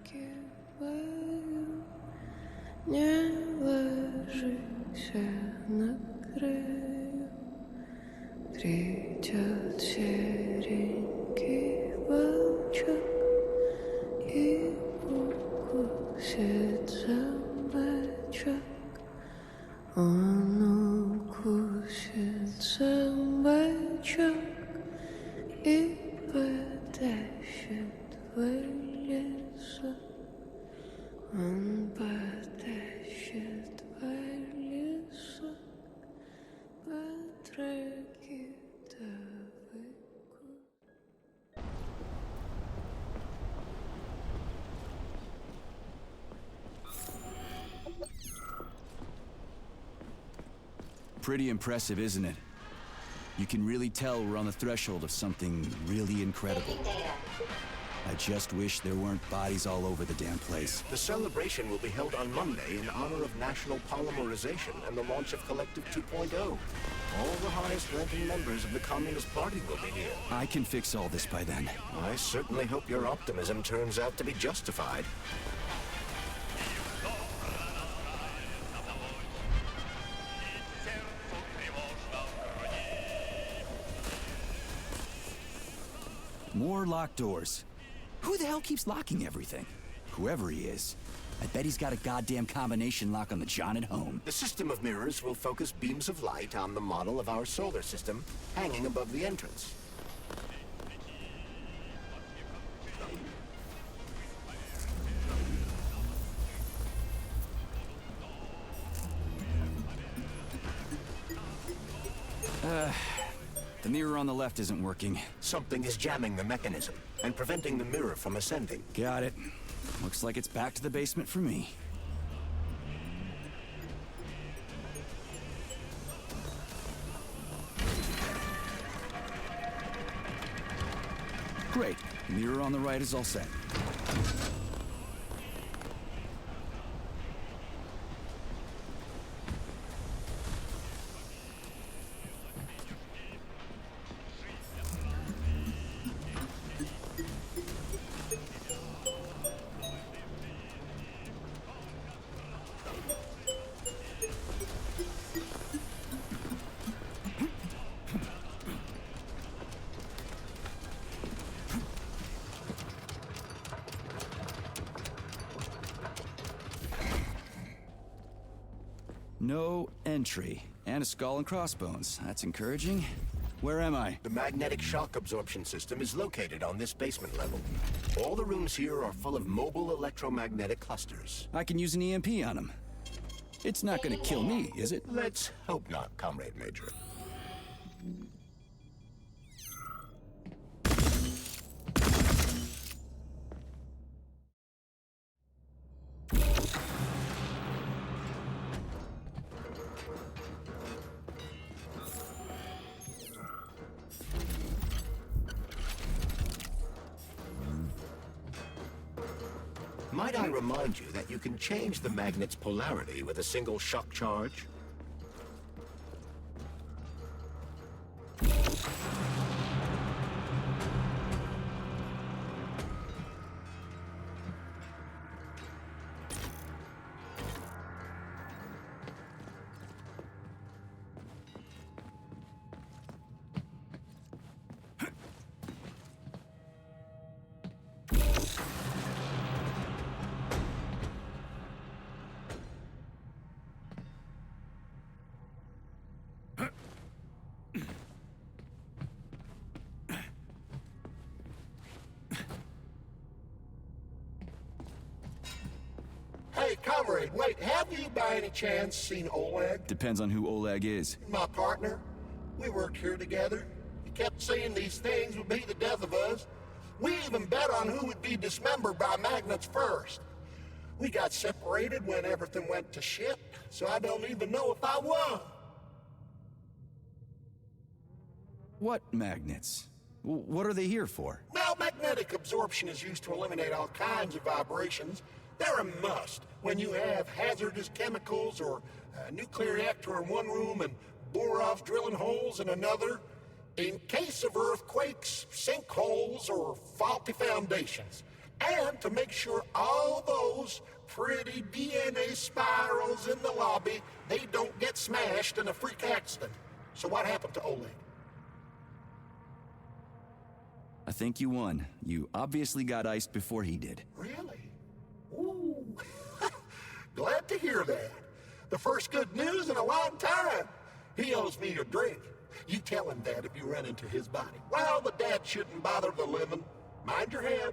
киваю, не ложися на краю. Придет серенький волчок и укусит за бочок. Он укусит за бочок и потащит в лесу. Он потащит в лесу по тропе до выку. Pretty impressive, isn't it? You can really tell we're on the threshold of something really incredible. I just wish there weren't bodies all over the damn place. The celebration will be held on Monday in honor of National Polymerization and the launch of Collective 2.0. All the highest-ranking members of the Communist Party will be here. I can fix all this by then. I certainly hope your optimism turns out to be justified. More locked doors. Who the hell keeps locking everything? Whoever he is. I bet he's got a goddamn combination lock on the John at home. The system of mirrors will focus beams of light on the model of our solar system hanging above the entrance. The mirror on the left isn't working. Something is jamming the mechanism and preventing the mirror from ascending. Got it. Looks like it's back to the basement for me. Great. The mirror on the right is all set. No entry. And a skull and crossbones. That's encouraging. Where am I? The magnetic shock absorption system is located on this basement level. All the rooms here are full of mobile electromagnetic clusters. I can use an EMP on him. It's not gonna kill me, is it? Let's hope not, Comrade Major. Might I remind you that you can change the magnet's polarity with a single shock charge? Hey, comrade, wait, have you by any chance seen Oleg? Depends on who Oleg is. My partner. We worked here together. He kept saying these things would be the death of us. We even bet on who would be dismembered by magnets first. We got separated when everything went to shit, so I don't even know if I won. What magnets? What are they here for? Well, magnetic absorption is used to eliminate all kinds of vibrations. They're a must when you have hazardous chemicals or a nuclear reactor in one room and bore-off drilling holes in another. In case of earthquakes, sinkholes, or faulty foundations. And to make sure all those pretty DNA spirals in the lobby, they don't get smashed in a freak accident. So what happened to Oleg? I think you won. You obviously got iced before he did. Really? Ooh. Glad to hear that. The first good news in a long time. He owes me a drink. You tell him that if you run into his body. Well, the dad shouldn't bother the living. Mind your head.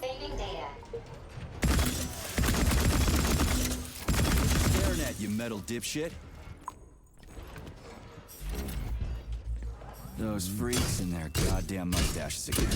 Saving data. Staring at you, metal dipshit. Those freaks and their goddamn mustaches again.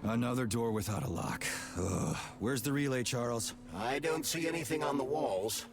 Another door without a lock. Ugh. Where's the relay, Charles? I don't see anything on the walls.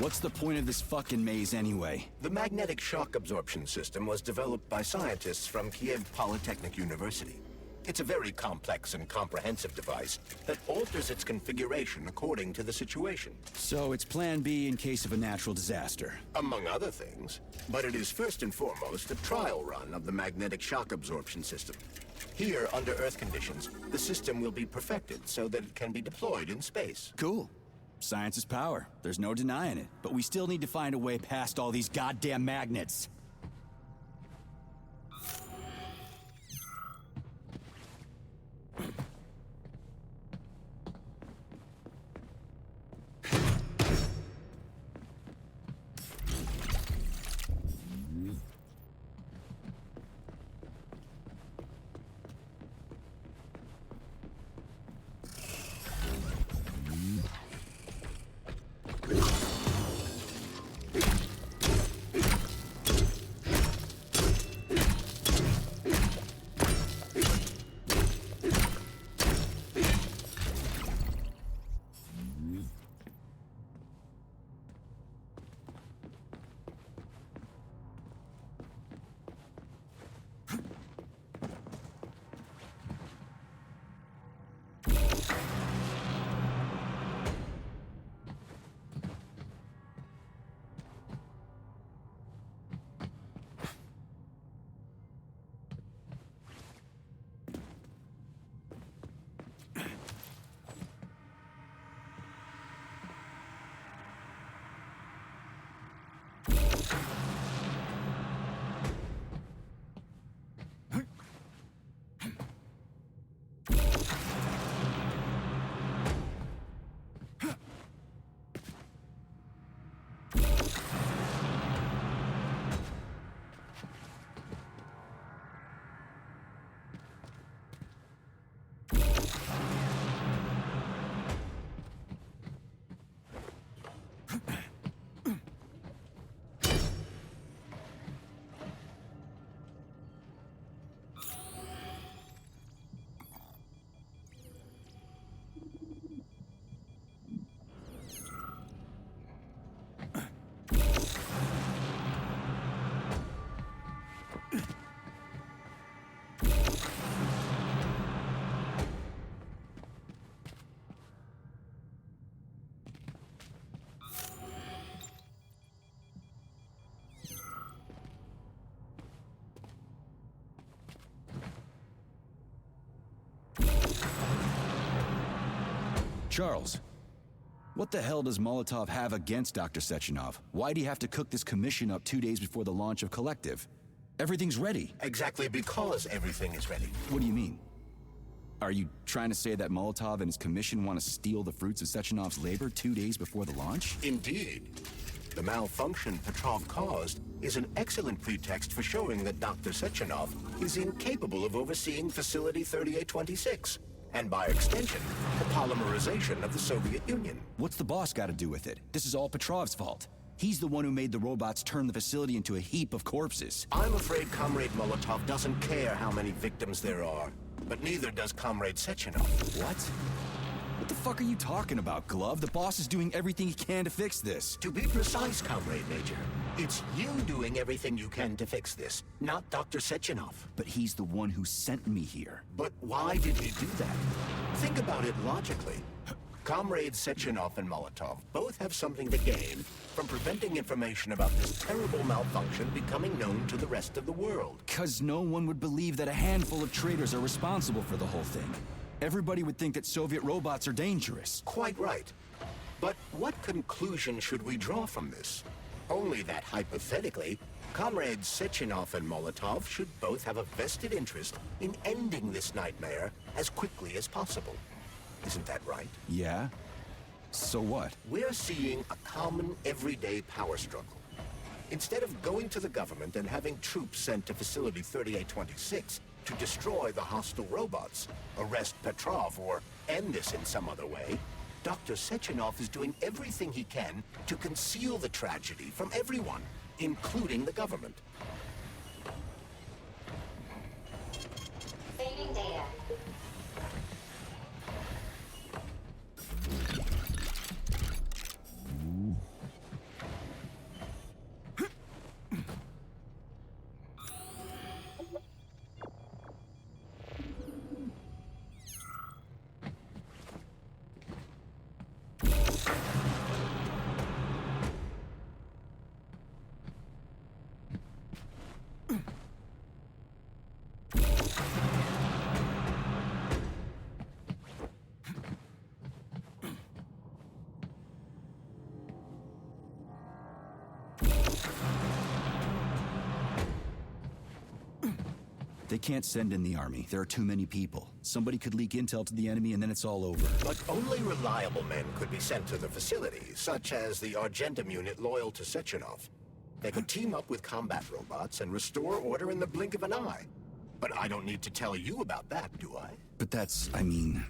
What's the point of this fucking maze anyway? The magnetic shock absorption system was developed by scientists from Kiev Polytechnic University. It's a very complex and comprehensive device that alters its configuration according to the situation. So it's plan B in case of a natural disaster. Among other things. But it is first and foremost a trial run of the magnetic shock absorption system. Here, under Earth conditions, the system will be perfected so that it can be deployed in space. Cool. Science is power. There's no denying it. But we still need to find a way past all these goddamn magnets. Charles, what the hell does Molotov have against Dr. Sechenov? Why'd he have to cook this commission up 2 days before the launch of Collective? Everything's ready. Exactly because everything is ready. What do you mean? Are you trying to say that Molotov and his commission want to steal the fruits of Sechenov's labor 2 days before the launch? Indeed. The malfunction Petrov caused is an excellent pretext for showing that Dr. Sechenov is incapable of overseeing Facility 3826. And by extension, the polymerization of the Soviet Union. What's the boss got to do with it? This is all Petrov's fault. He's the one who made the robots turn the facility into a heap of corpses. I'm afraid Comrade Molotov doesn't care how many victims there are. But neither does Comrade Sechenov. What? What the fuck are you talking about, Glove? The boss is doing everything he can to fix this. To be precise, Comrade Major, it's you doing everything you can to fix this, not Dr. Sechenov. But he's the one who sent me here. But why did he do that? Think about it logically. Comrades Sechenov and Molotov both have something to gain from preventing information about this terrible malfunction becoming known to the rest of the world. 'Cause no one would believe that a handful of traitors are responsible for the whole thing. Everybody would think that Soviet robots are dangerous. Quite right. But what conclusion should we draw from this? Only that, hypothetically, Comrades Sechenov and Molotov should both have a vested interest in ending this nightmare as quickly as possible. Isn't that right? Yeah? So what? We're seeing a common, everyday power struggle. Instead of going to the government and having troops sent to Facility 3826 to destroy the hostile robots, arrest Petrov, or end this in some other way, Dr. Sechenov is doing everything he can to conceal the tragedy from everyone, including the government. Saving data. They can't send in the army. There are too many people. Somebody could leak intel to the enemy and then it's all over. But only reliable men could be sent to the facility, such as the Argentum unit loyal to Sechenov. They could team up with combat robots and restore order in the blink of an eye. But I don't need to tell you about that, do I? But that's, I mean,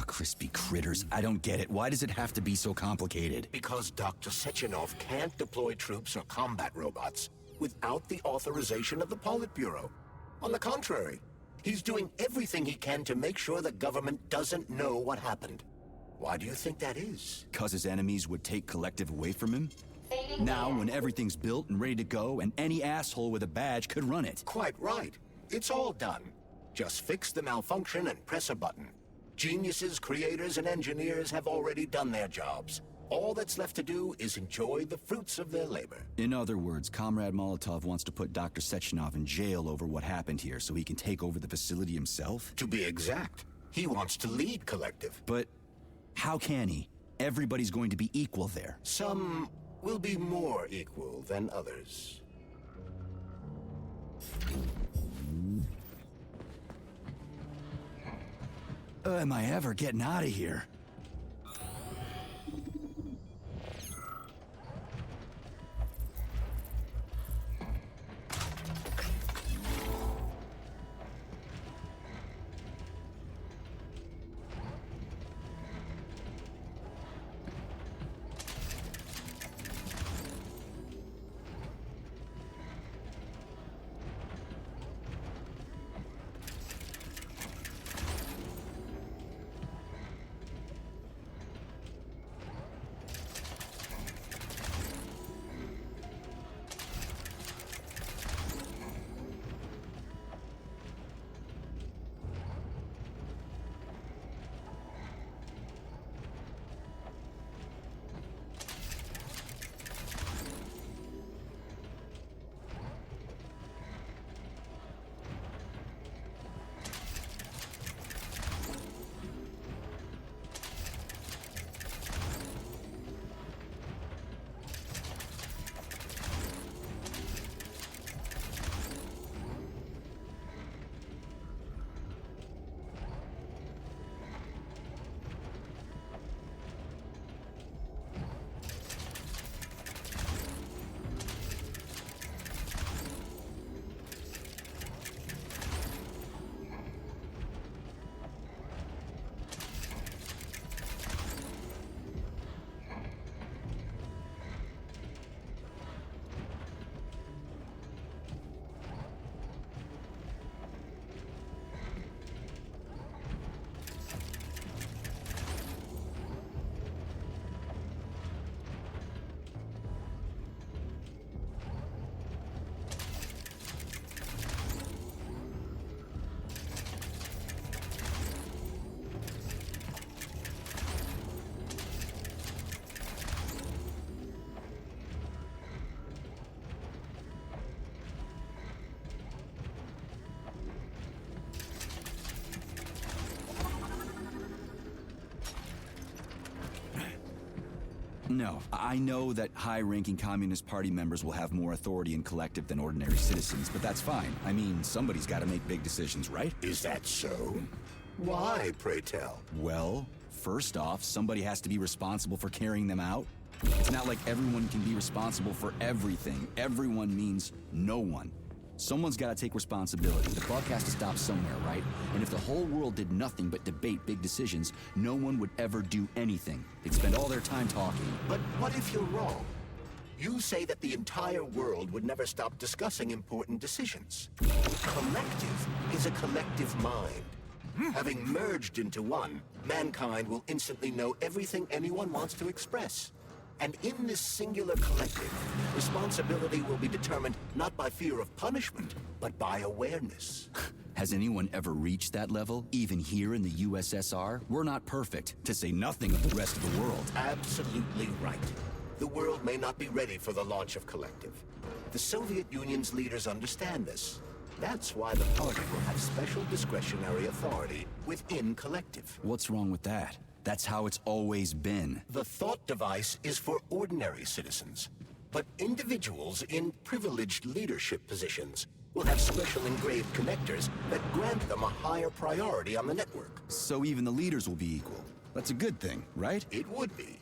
crispy critters. I don't get it. Why does it have to be so complicated? Because Dr. Sechenov can't deploy troops or combat robots without the authorization of the Politburo. On the contrary, he's doing everything he can to make sure the government doesn't know what happened. Why do you think that is? 'Cause his enemies would take Collective away from him? Now, when everything's built and ready to go, and any asshole with a badge could run it. Quite right. It's all done. Just fix the malfunction and press a button. Geniuses, creators, and engineers have already done their jobs. All that's left to do is enjoy the fruits of their labor. In other words, Comrade Molotov wants to put Dr. Sechenov in jail over what happened here so he can take over the facility himself? To be exact, he wants to lead Collective. But how can he? Everybody's going to be equal there. Some will be more equal than others. Am I ever getting out of here? No, I know that high-ranking Communist Party members will have more authority in Collective than ordinary citizens, but that's fine. I mean, somebody's got to make big decisions, right? Is that so? Why, pray tell? Well, first off, somebody has to be responsible for carrying them out. It's not like everyone can be responsible for everything. Everyone means no one. Someone's got to take responsibility. The buck has to stop somewhere, right? And if the whole world did nothing but debate big decisions, no one would ever do anything. They'd spend all their time talking. But what if you're wrong? You say that the entire world would never stop discussing important decisions. Collective is a collective mind. Having merged into one, mankind will instantly know everything anyone wants to express. And in this singular collective, responsibility will be determined not by fear of punishment, but by awareness. Has anyone ever reached that level, even here in the USSR? We're not perfect, to say nothing of the rest of the world. Absolutely right. The world may not be ready for the launch of Collective. The Soviet Union's leaders understand this. That's why the party will have special discretionary authority within Collective. What's wrong with that? That's how it's always been. The thought device is for ordinary citizens, but individuals in privileged leadership positions will have special engraved connectors that grant them a higher priority on the network. So even the leaders will be equal. That's a good thing, right? It would be.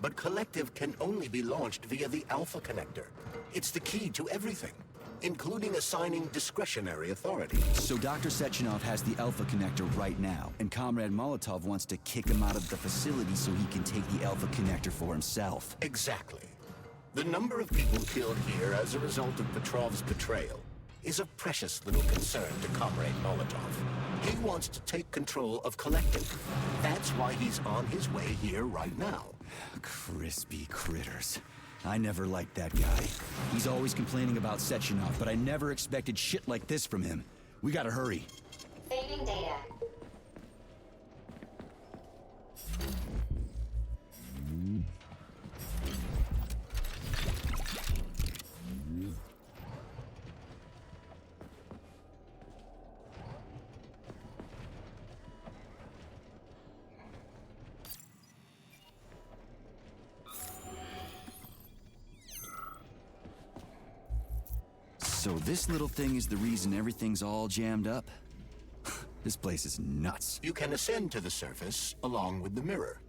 But Collective can only be launched via the Alpha connector. It's the key to everything, including assigning discretionary authority. So Dr. Sechenov has the Alpha connector right now, and Comrade Molotov wants to kick him out of the facility so he can take the Alpha connector for himself. Exactly. The number of people killed here as a result of Petrov's betrayal is of precious little concern to Comrade Molotov. He wants to take control of Collective. That's why he's on his way here right now. Crispy critters. I never liked that guy. He's always complaining about Sechenov, but I never expected shit like this from him. We gotta hurry. Saving data. So this little thing is the reason everything's all jammed up? This place is nuts. You can ascend to the surface along with the mirror.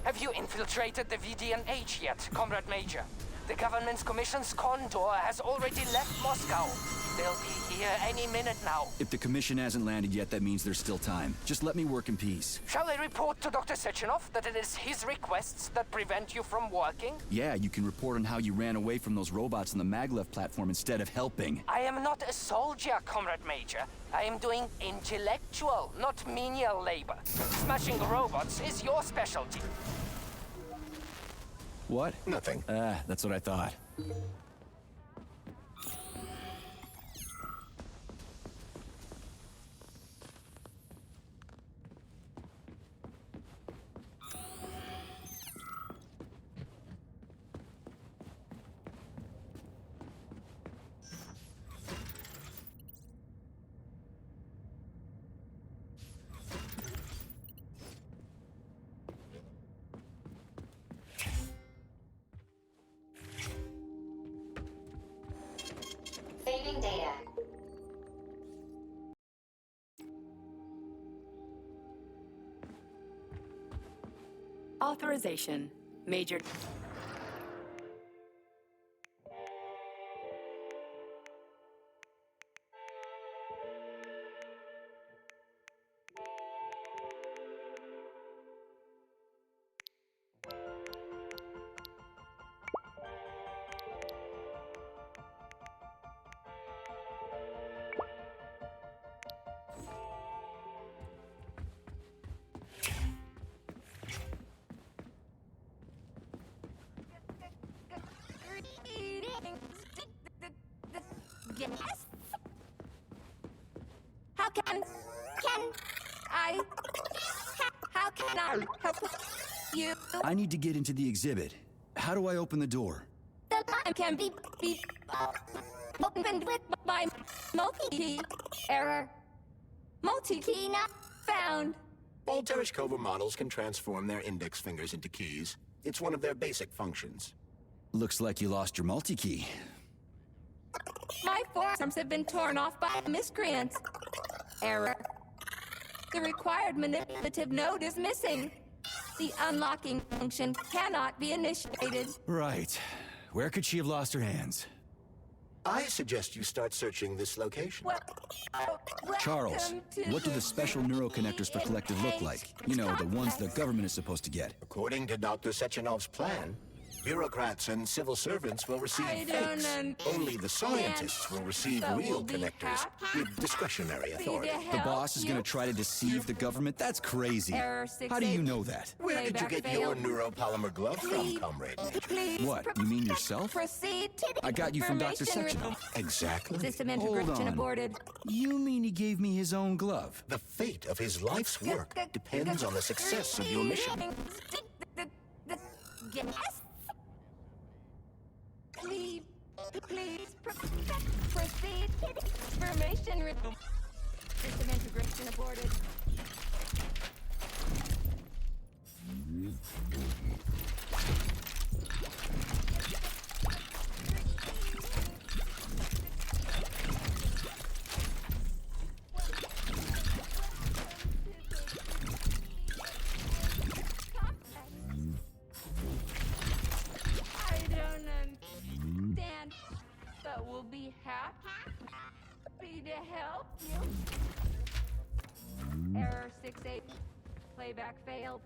Have you infiltrated the VDNH yet, Comrade Major? The government's commission's condor has already left Moscow. They'll be here any minute now. If the commission hasn't landed yet, that means there's still time. Just let me work in peace. Shall I report to Dr. Sechenov that it is his requests that prevent you from working? Yeah, you can report on how you ran away from those robots on the maglev platform instead of helping. I am not a soldier, Comrade Major. I am doing intellectual, not menial labor. Smashing robots is your specialty. What? Nothing. That's what I thought. Saving data. Authorization. Major. Yes? How can I help you? I need to get into the exhibit. How do I open the door? The line can be opened with my multi-key. Error. Multi-key not found. All Tereshkova models can transform their index fingers into keys. It's one of their basic functions. Looks like you lost your multi-key. My forearms have been torn off by miscreants. Error. The required manipulative node is missing. The unlocking function cannot be initiated. Right. Where could she have lost her hands? I suggest you start searching this location. Charles, what do the special neuroconnectors for Collective look like? You know, the ones the government is supposed to get. According to Dr. Sechenov's plan, bureaucrats and civil servants will receive fakes. Only the scientists will receive real connectors with discretionary authority. The boss is gonna try to deceive the government? That's crazy. How do you know that? Where did you get your neuropolymer glove from, Comrade Major? What, you mean yourself? Proceed to I got you from Dr. information Sechenov. Exactly. System Hold integration on. aborted. You mean he gave me his own glove? The fate of his life's work depends on the success of your mission. Yes? Please proceed. Information system integration aborted. I don't understand, but we'll be happy to help you. Error 68. Playback failed.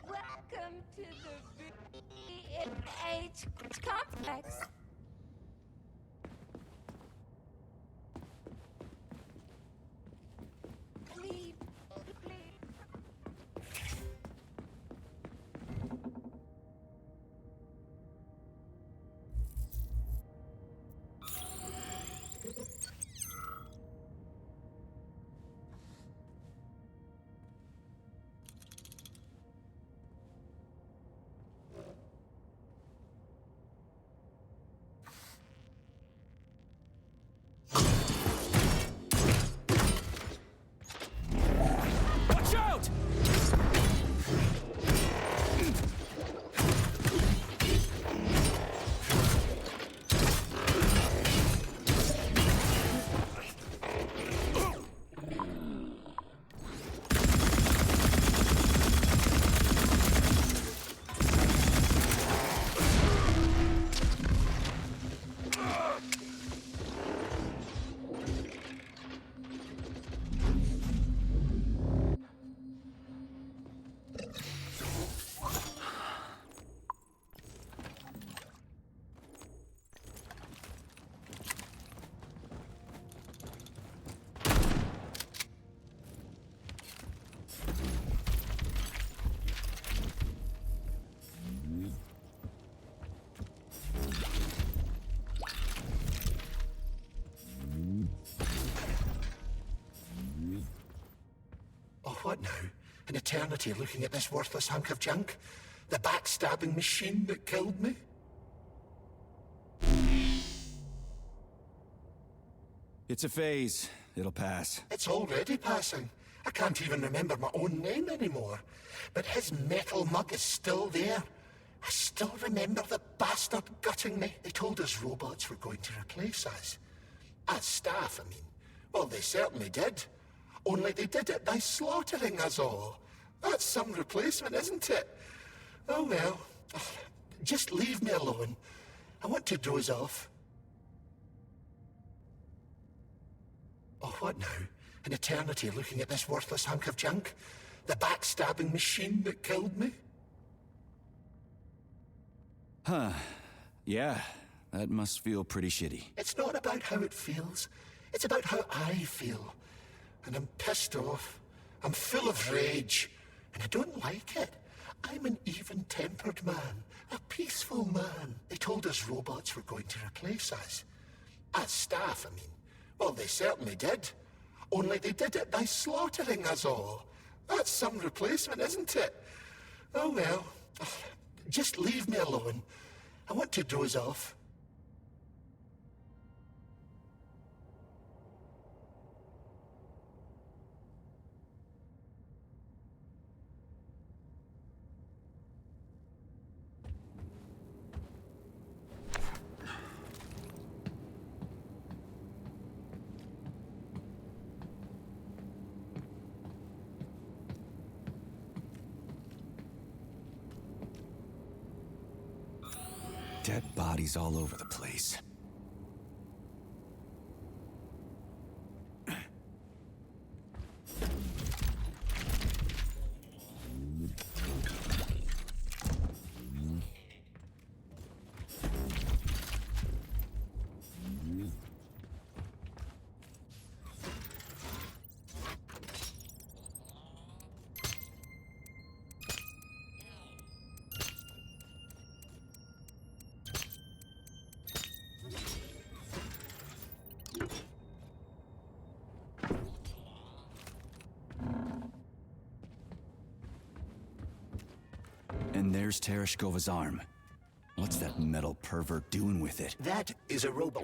Welcome to the VH complex. Please. Watch out! Oh, what now? An eternity looking at this worthless hunk of junk? The backstabbing machine that killed me? It's a phase. It'll pass. It's already passing. I can't even remember my own name anymore. But his metal mug is still there. I still remember the bastard gutting me. They told us robots were going to replace us. As staff, I mean. Well, they certainly did. Only they did it by slaughtering us all. That's some replacement, isn't it? Oh well. Just leave me alone. I want to doze off. Oh, what now? An eternity looking at this worthless hunk of junk? The backstabbing machine that killed me? Huh. Yeah, that must feel pretty shitty. It's not about how it feels. It's about how I feel. And I'm pissed off. I'm full of rage. And I don't like it. I'm an even-tempered man. A peaceful man. They told us robots were going to replace us. As staff, I mean. Well, they certainly did. Only they did it by slaughtering us all. That's some replacement, isn't it? Oh well. Just leave me alone. I want to doze off. Dead bodies all over the place. And there's Tereshkova's arm. What's that metal pervert doing with it? That is a robot.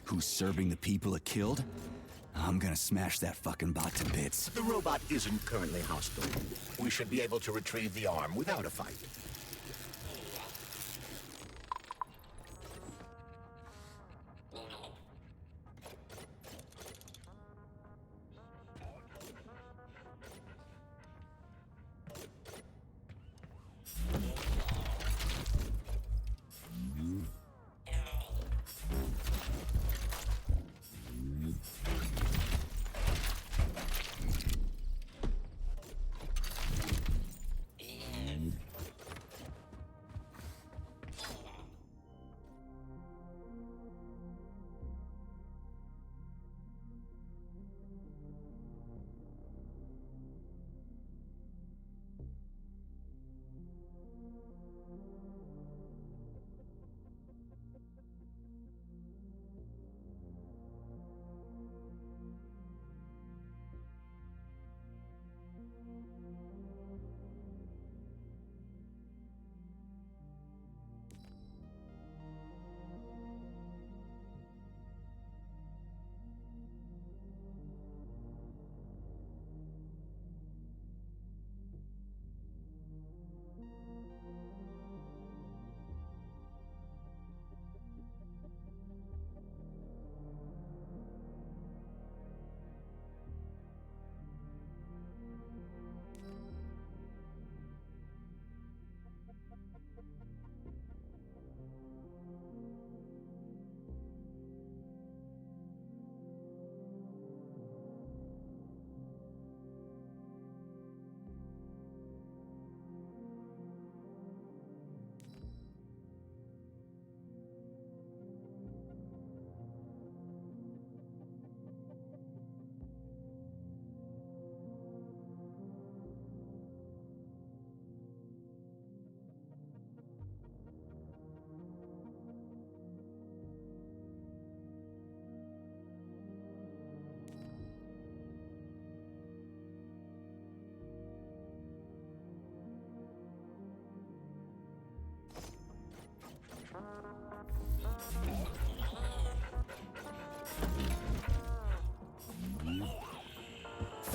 Who's serving the people it killed? I'm gonna smash that fucking bot to bits. The robot isn't currently hostile. We should be able to retrieve the arm without a fight.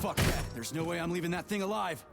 Fuck that. There's no way I'm leaving that thing alive.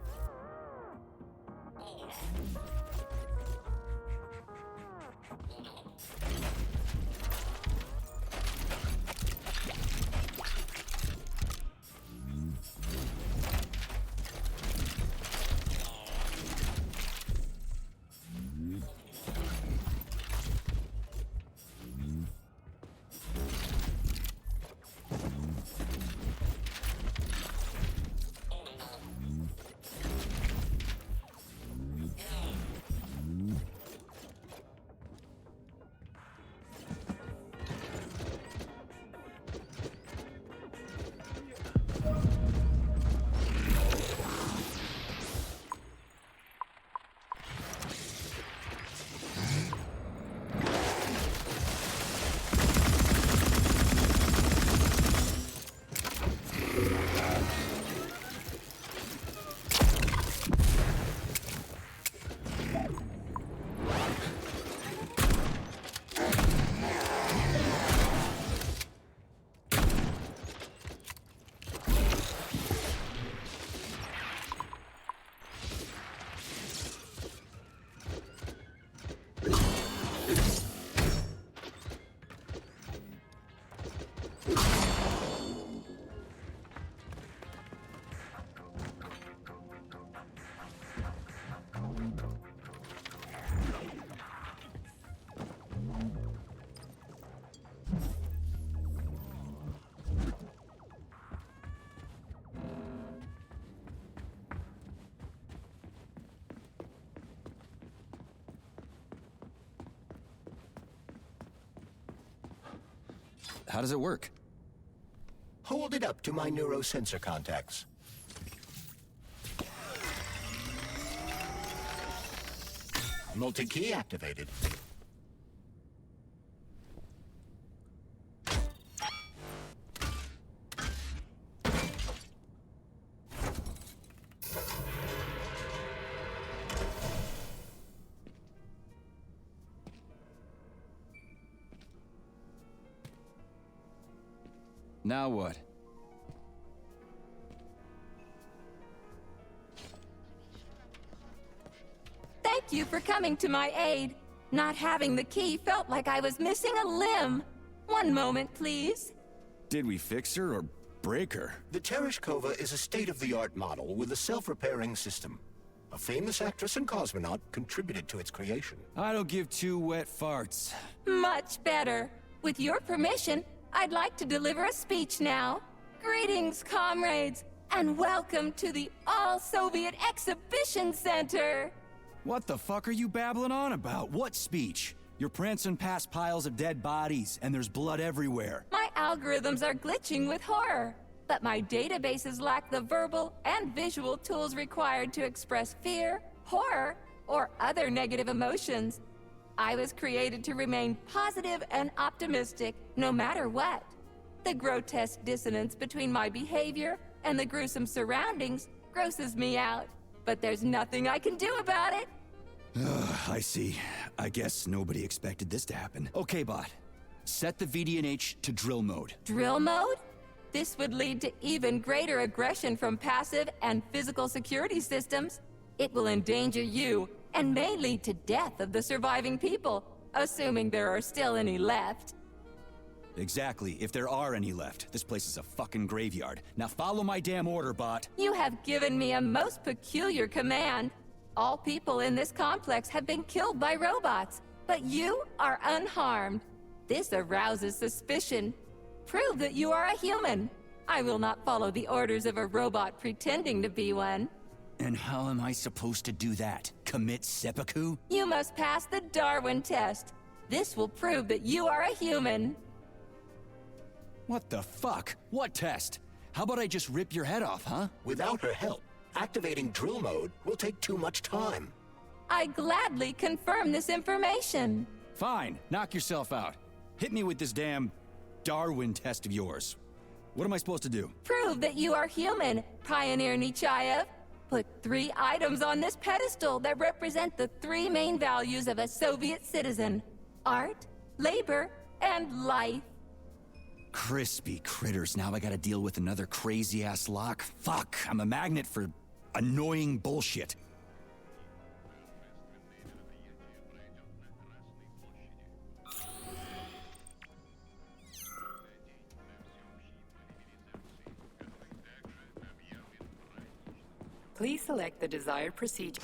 How does it work? Hold it up to my neurosensor contacts. Multi-key activated. Now what? Thank you for coming to my aid. Not having the key felt like I was missing a limb. One moment, please. Did we fix her or break her? The Tereshkova is a state-of-the-art model with a self-repairing system. A famous actress and cosmonaut contributed to its creation. I don't give two wet farts. Much better. With your permission, I'd like to deliver a speech now. Greetings, comrades, and welcome to the All-Soviet Exhibition Center. What the fuck are you babbling on about? What speech? You're prancing past piles of dead bodies, and there's blood everywhere. My algorithms are glitching with horror, but my databases lack the verbal and visual tools required to express fear, horror, or other negative emotions. I was created to remain positive and optimistic, no matter what. The grotesque dissonance between my behavior and the gruesome surroundings grosses me out, but there's nothing I can do about it. I see. I guess nobody expected this to happen. Okay, bot. Set the VDNH to drill mode. Drill mode? This would lead to even greater aggression from passive and physical security systems. It will endanger you and may lead to death of the surviving people, assuming there are still any left. Exactly, if there are any left. This place is a fucking graveyard. Now follow my damn order, bot. You have given me a most peculiar command. All people in this complex have been killed by robots, but you are unharmed. This arouses suspicion. Prove that you are a human. I will not follow the orders of a robot pretending to be one. And how am I supposed to do that? Commit seppuku? You must pass the Darwin test. This will prove that you are a human. What the fuck? What test? How about I just rip your head off, huh? Without her help, activating drill mode will take too much time. I gladly confirm this information. Fine, knock yourself out. Hit me with this damn Darwin test of yours. What am I supposed to do? Prove that you are human, Pioneer Ciaaooo. Put 3 items on this pedestal that represent the 3 main values of a Soviet citizen: art, labor, and life. Crispy critters, now I gotta deal with another crazy-ass lock? Fuck, I'm a magnet for annoying bullshit. Please select the desired procedure.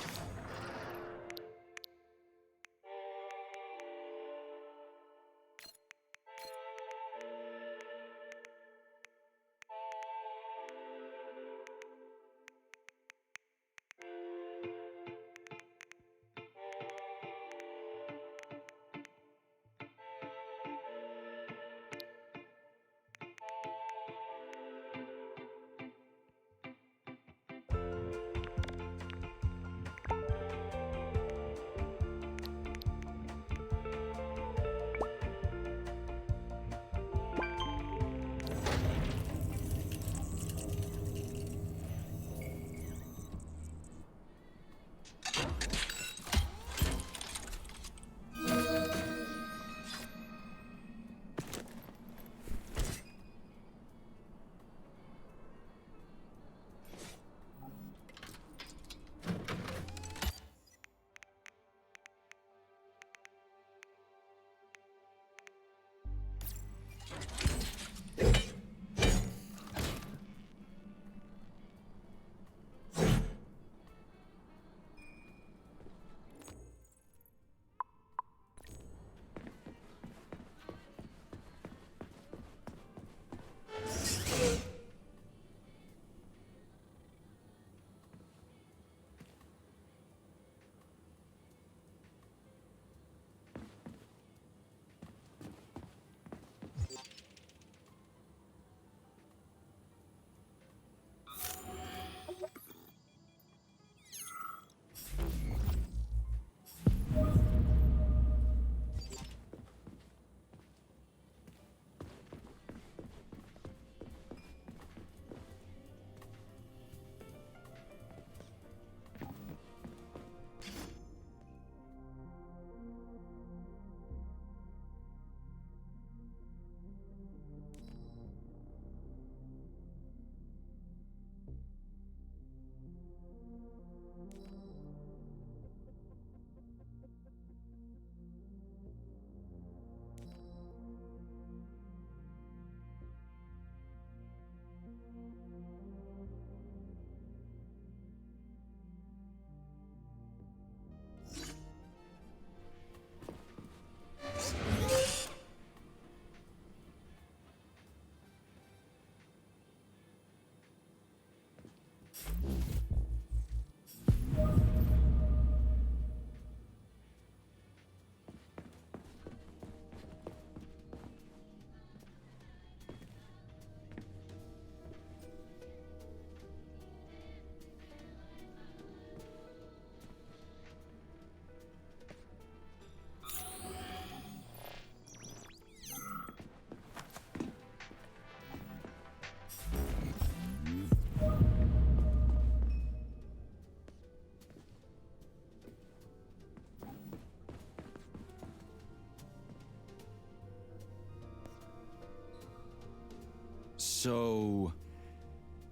So,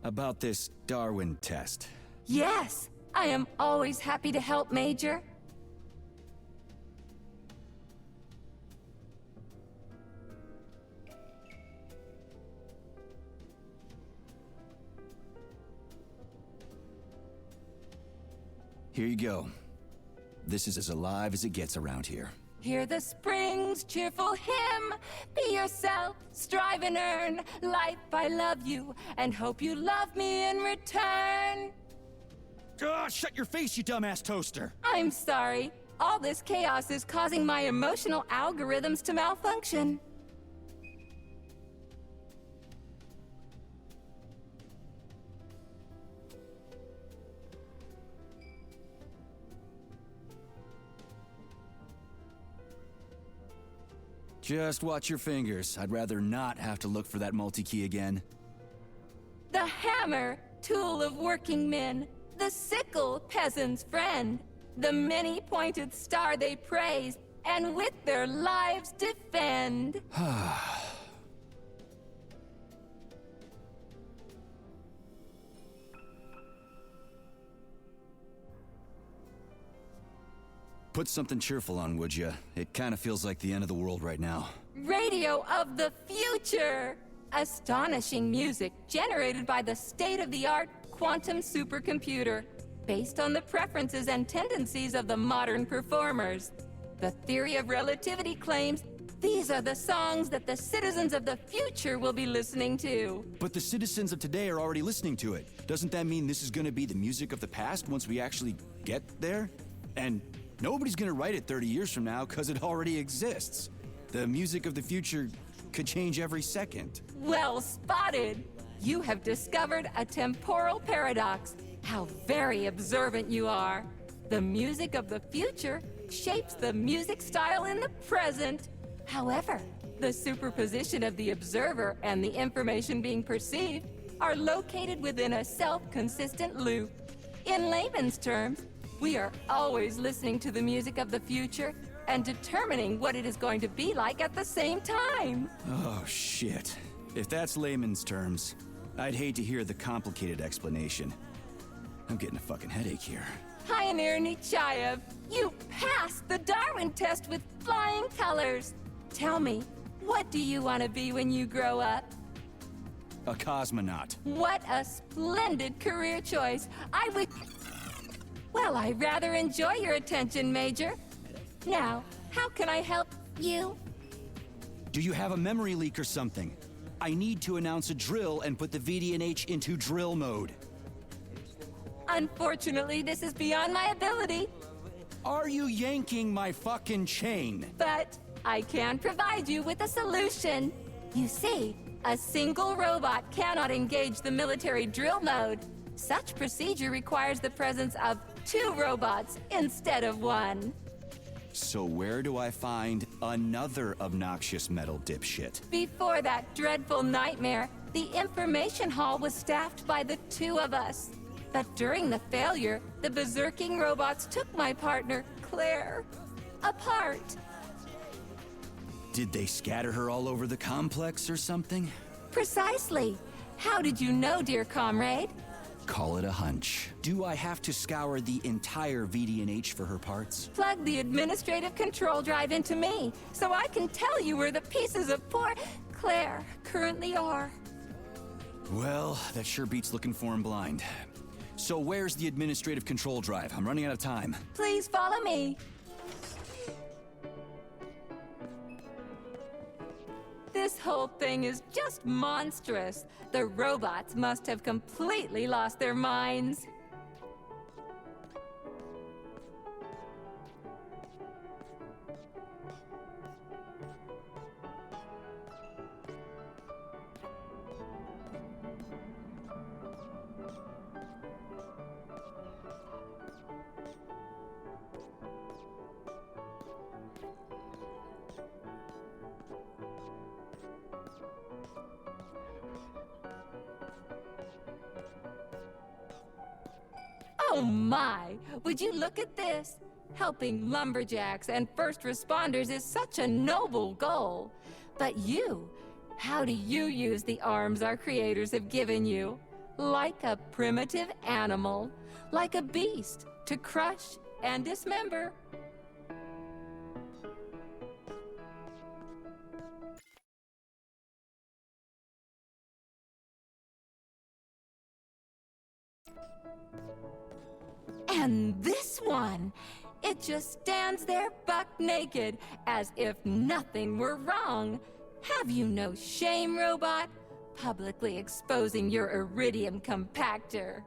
about this Darwin test. Yes, I am always happy to help, Major. Here you go. This is as alive as it gets around here. Hear the spring's cheerful hymn. Be yourself, strive and earn. Life, I love you, and hope you love me in return. Shut your face, you dumbass toaster! I'm sorry. All this chaos is causing my emotional algorithms to malfunction. Just watch your fingers. I'd rather not have to look for that multi-key again. The hammer, tool of working men. The sickle, peasant's friend. The many-pointed star they praise, and with their lives defend. Put something cheerful on, would ya? It kind of feels like the end of the world right now. Radio of the future! Astonishing music generated by the state-of-the-art quantum supercomputer, based on the preferences and tendencies of the modern performers. The theory of relativity claims these are the songs that the citizens of the future will be listening to. But the citizens of today are already listening to it. Doesn't that mean this is gonna be the music of the past once we actually get there? And nobody's gonna write it 30 years from now because it already exists. The music of the future could change every second. Well spotted! You have discovered a temporal paradox. How very observant you are. The music of the future shapes the music style in the present. However, the superposition of the observer and the information being perceived are located within a self-consistent loop. In layman's terms, we are always listening to the music of the future and determining what it is going to be like at the same time. Oh, shit. If that's layman's terms, I'd hate to hear the complicated explanation. I'm getting a fucking headache here. Pioneer Ciaaooo, you passed the Darwin test with flying colors. Tell me, what do you want to be when you grow up? A cosmonaut. What a splendid career choice. I would... Well, I rather enjoy your attention, Major. Now, how can I help you? Do you have a memory leak or something? I need to announce a drill and put the VDNH into drill mode. Unfortunately, this is beyond my ability, Are you yanking my fucking chain? but I can provide you with a solution. You see, a single robot cannot engage the military drill mode. Such procedure requires the presence of 2 robots instead of 1. So where do I find another obnoxious metal dipshit? Before that dreadful nightmare, the information hall was staffed by the 2 of us. But during the failure, the berserking robots took my partner, Claire, apart. Did they scatter her all over the complex or something? Precisely. How did you know, dear comrade? Call it a hunch. Do I have to scour the entire VDNH for her parts? Plug the administrative control drive into me, so I can tell you where the pieces of poor Claire currently are. Well, that sure beats looking for him blind. So where's the administrative control drive? I'm running out of time. Please follow me. This whole thing is just monstrous. The robots must have completely lost their minds. Oh my! Would you look at this? Helping lumberjacks and first responders is such a noble goal. But you How do you use the arms our creators have given you? Like a primitive animal, like a beast, to crush and dismember. And this one, it just stands there buck naked, as if nothing were wrong. Have you no shame, robot? Publicly exposing your iridium compactor.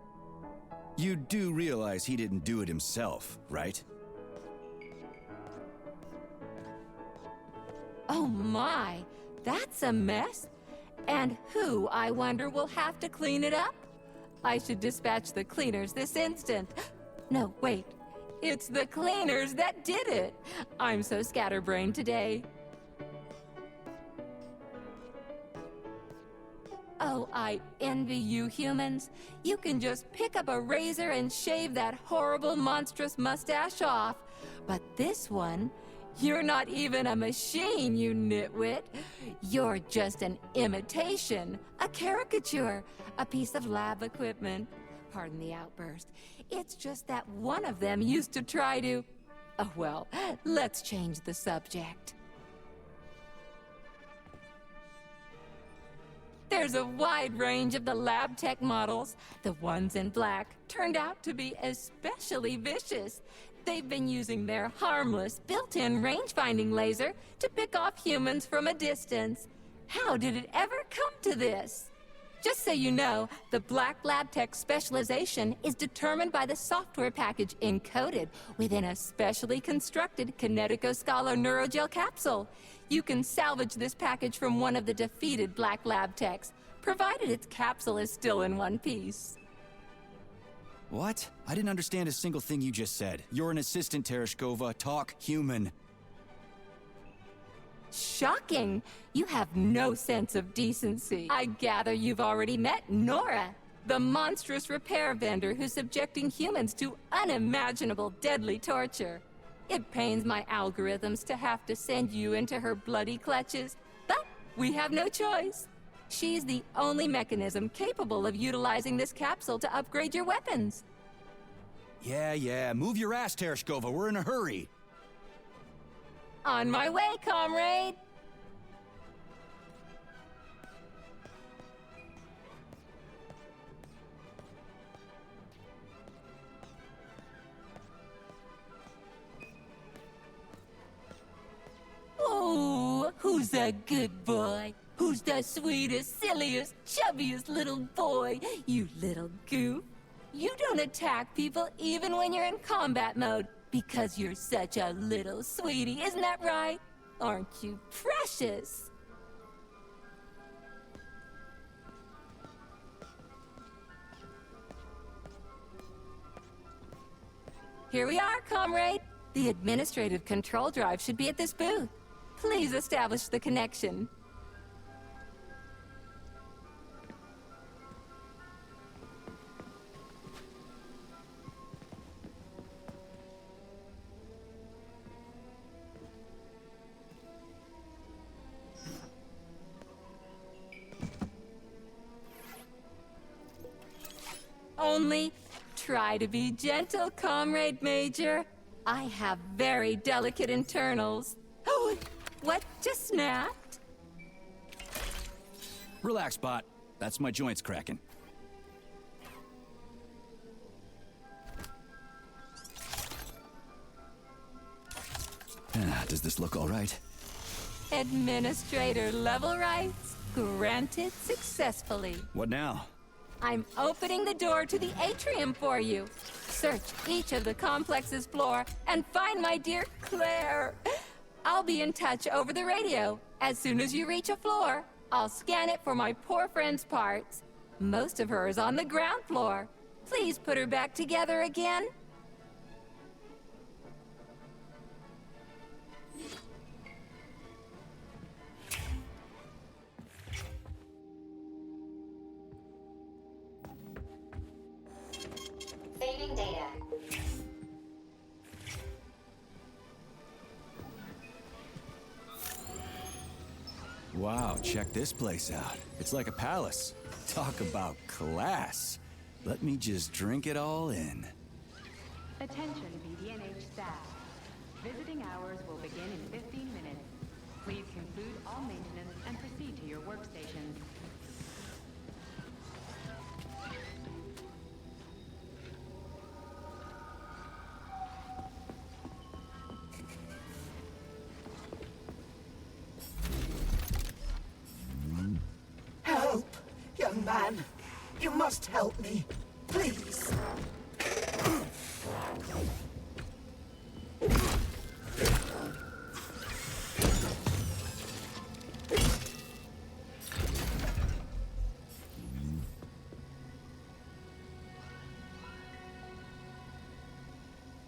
You do realize he didn't do it himself, right? Oh my, that's a mess. And who, I wonder, will have to clean it up? I should dispatch the cleaners this instant. No, wait. It's the cleaners that did it. I'm so scatterbrained today. Oh, I envy you humans. You can just pick up a razor and shave that horrible, monstrous mustache off. But this one, you're not even a machine, you nitwit. You're just an imitation, a caricature, a piece of lab equipment. Pardon the outburst. It's just that one of them used to try to... Oh, well, let's change the subject. There's a wide range of the lab tech models. The ones in black turned out to be especially vicious. They've been using their harmless, built-in range-finding laser to pick off humans from a distance. How did it ever come to this? Just so you know, the Black Lab Tech specialization is determined by the software package encoded within a specially constructed Kinetico-Scala Neurogel capsule. You can salvage this package from one of the defeated Black Lab Techs, provided its capsule is still in one piece. What? I didn't understand a single thing you just said. You're an assistant, Tereshkova. Talk human. Shocking! You have no sense of decency. I gather you've already met Nora, the monstrous repair vendor who's subjecting humans to unimaginable deadly torture. It pains my algorithms to have to send you into her bloody clutches, but we have no choice. She's the only mechanism capable of utilizing this capsule to upgrade your weapons. Yeah, move your ass, Tereshkova. We're in a hurry. On my way, comrade! Oh, who's a good boy? Who's the sweetest, silliest, chubbiest little boy? You little goof. You don't attack people even when you're in combat mode, because you're such a little sweetie, isn't that right? Aren't you precious? Here we are, comrade. The administrative control drive should be at this booth. Please establish the connection. Only try to be gentle, Comrade Major. I have very delicate internals. Oh, what just snapped? Relax, bot. That's my joints cracking. Does this look all right? Administrator level rights granted successfully. What now? I'm opening the door to the atrium for you. Search each of the complex's floor and find my dear Claire. I'll be in touch over the radio. As soon as you reach a floor, I'll scan it for my poor friend's parts. Most of her is on the ground floor. Please put her back together again. Saving data. Wow, check this place out. It's like a palace. Talk about class. Let me just drink it all in. Attention BDNH staff. Visiting hours will begin in 15 minutes. Please conclude all maintenance and proceed to your workstations. Help, young man. You must help me. Please.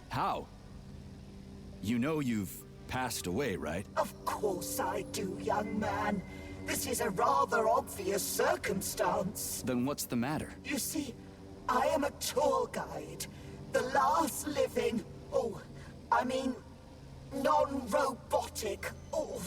How? You know you've passed away, right? Of course I do, young man. This is a rather obvious circumstance. Then what's the matter? You see, I am a tour guide. The last living... non-robotic. Oh,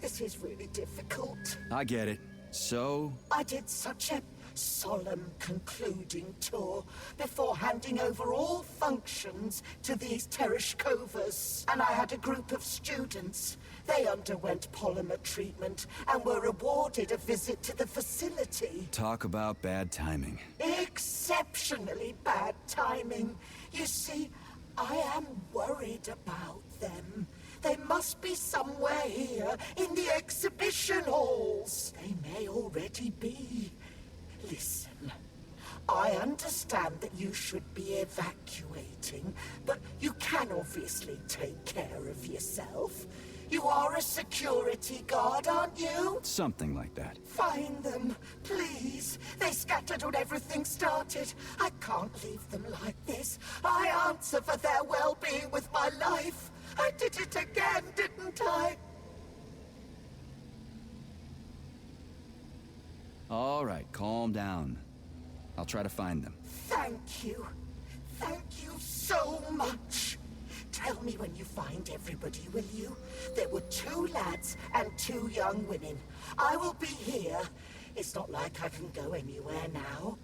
this is really difficult. I get it. So? I did such a solemn concluding tour before handing over all functions to these Tereshkovas. And I had a group of students. They underwent polymer treatment and were awarded a visit to the facility. Talk about bad timing. Exceptionally bad timing. You see, I am worried about them. They must be somewhere here in the exhibition halls. They may already be. Listen, I understand that you should be evacuating, but you can obviously take care of yourself. You are a security guard, aren't you? Something like that. Find them, please. They scattered when everything started. I can't leave them like this. I answer for their well-being with my life. I did it again, didn't I? All right, calm down. I'll try to find them. Thank you. Thank you so much. Tell me when you find everybody, will you? There were 2 lads and 2 young women. I will be here. It's not like I can go anywhere now.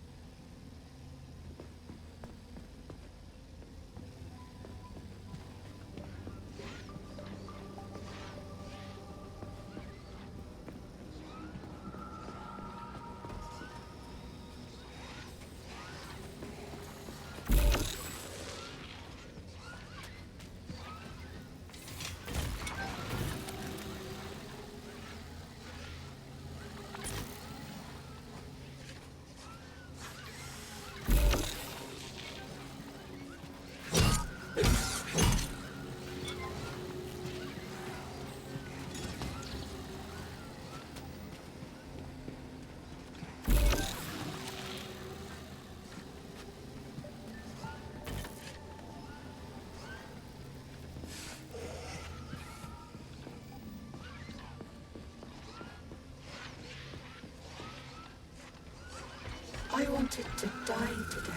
I wanted to die today.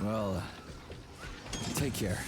Well, take care.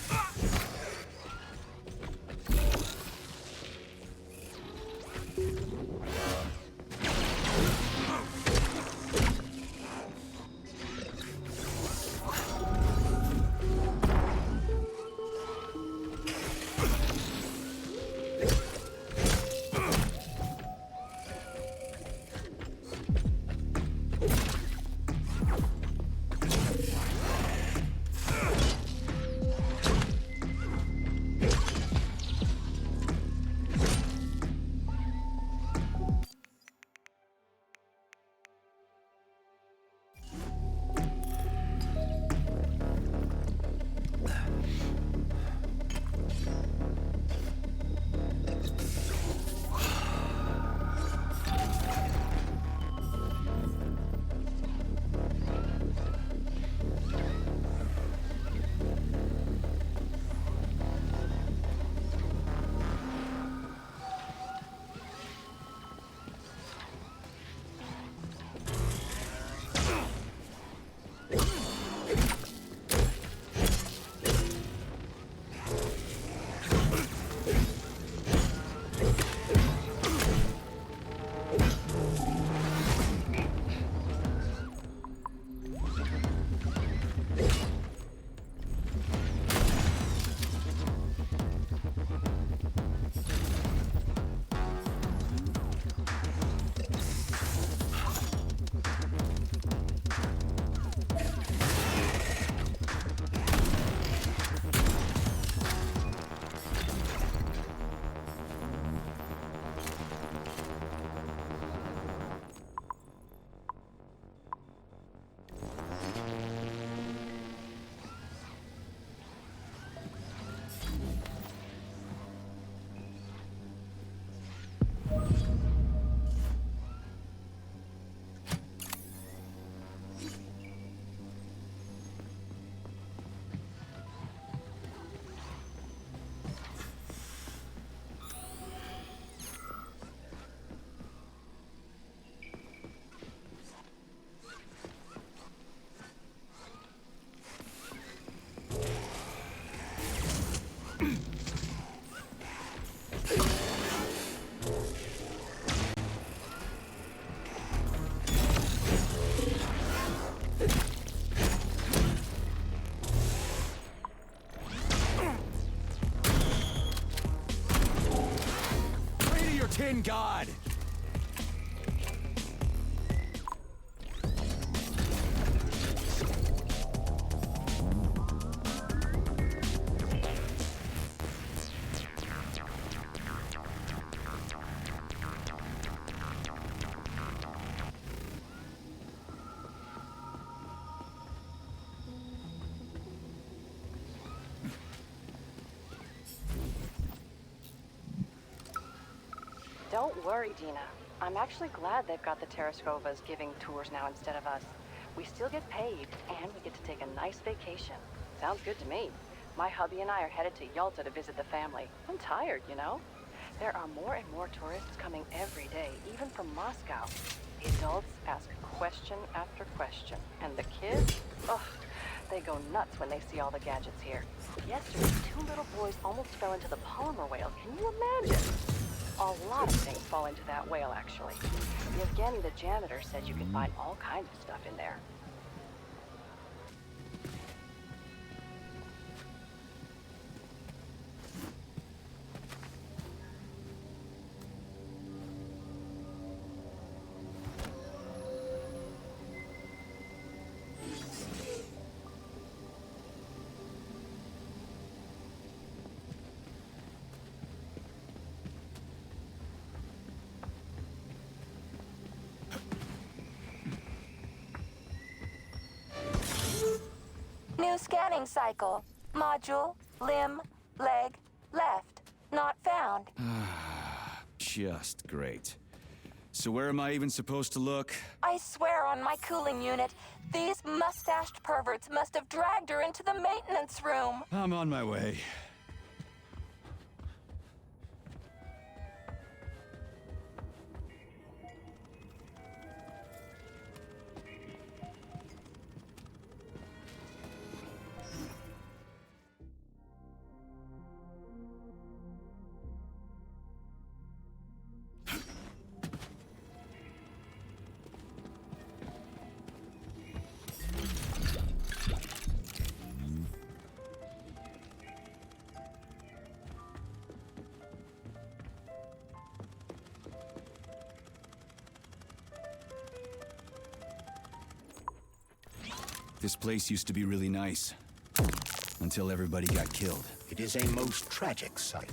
in, God! Don't worry, Dina. I'm actually glad they've got the Tereshkovas giving tours now instead of us. We still get paid, and we get to take a nice vacation. Sounds good to me. My hubby and I are headed to Yalta to visit the family. I'm tired, you know? There are more and more tourists coming every day, even from Moscow. The adults ask question after question, and the kids, ugh, they go nuts when they see all the gadgets here. Yesterday, 2 little boys almost fell into the polymer whale. Can you imagine? A lot of things fall into that whale, actually. Yevgeny, the janitor, said you can find all kinds of stuff in there. New scanning cycle. Module, limb, leg, left. Not found. Just great. So where am I even supposed to look? I swear on my cooling unit, these mustached perverts must have dragged her into the maintenance room. I'm on my way. This place used to be really nice. Until everybody got killed. It is a most tragic sight.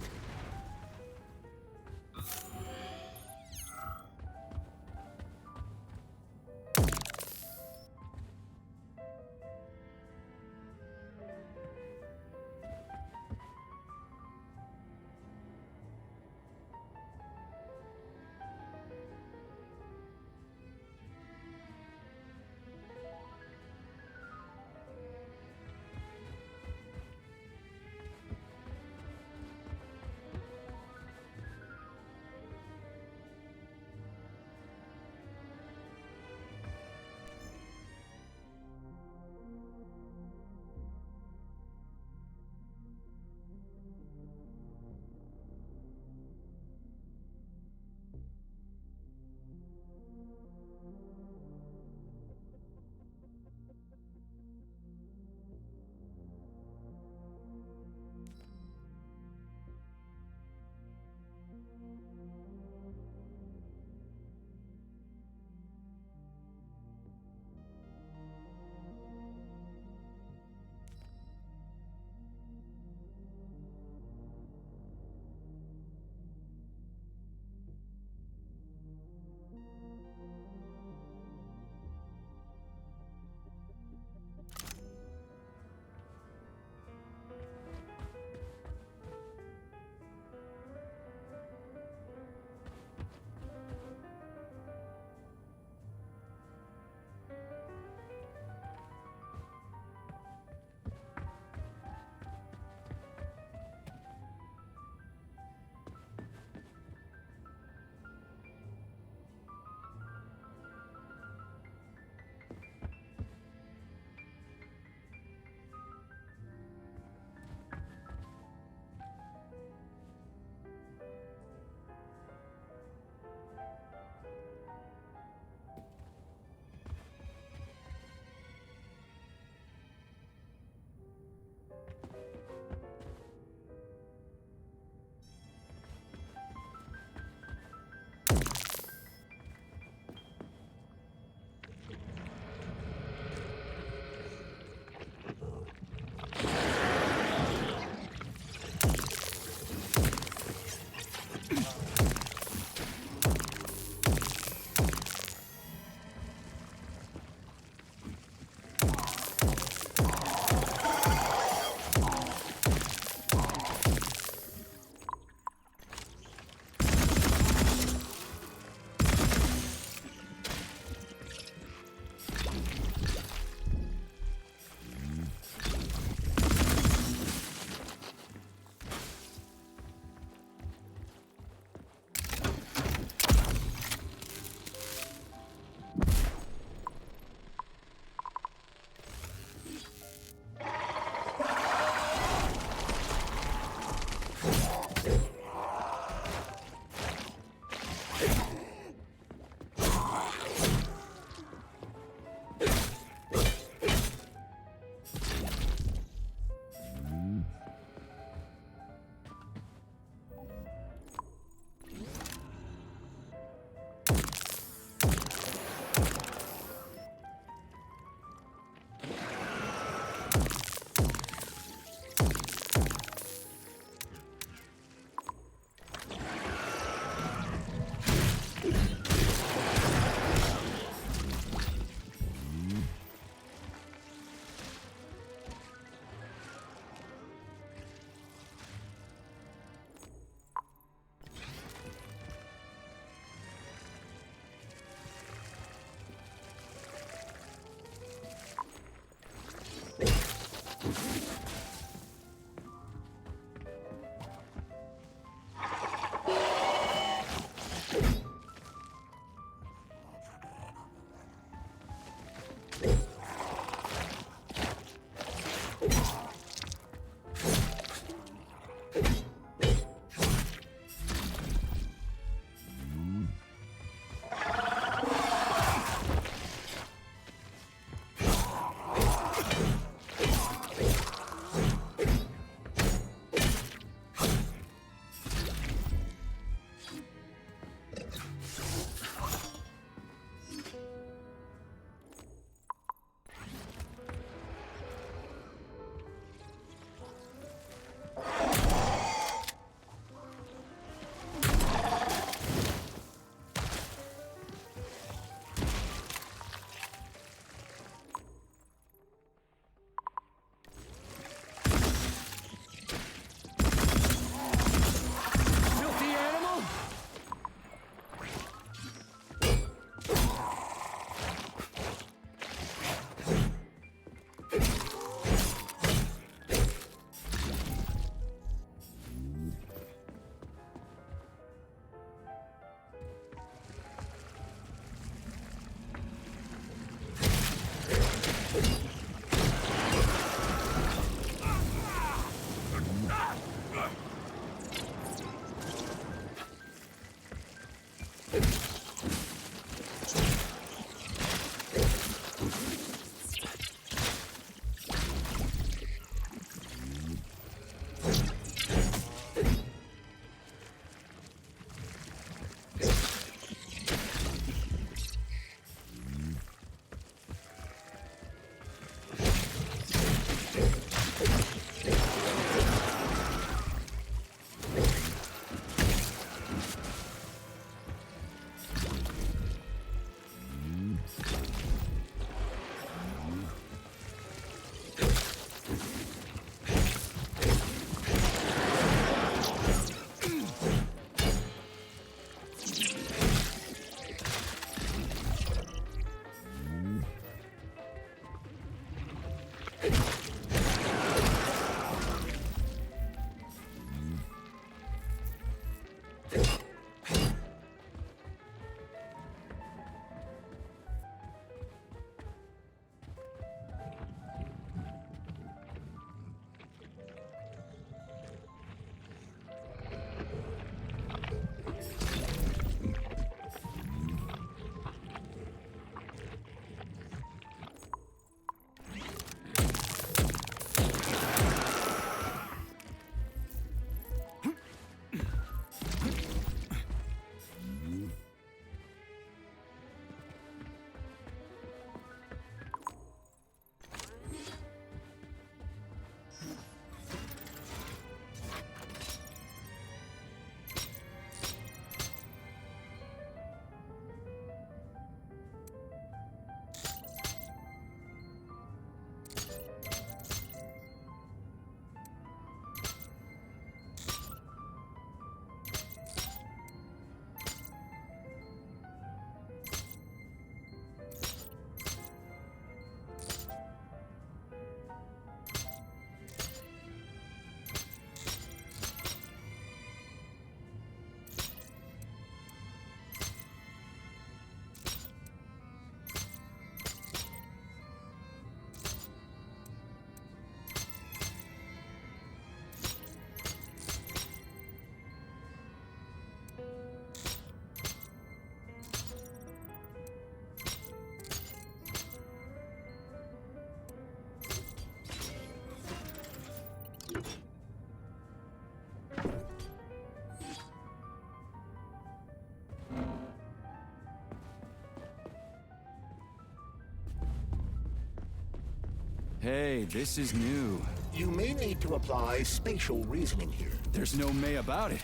Hey, this is new. You may need to apply spatial reasoning here. There's no may about it.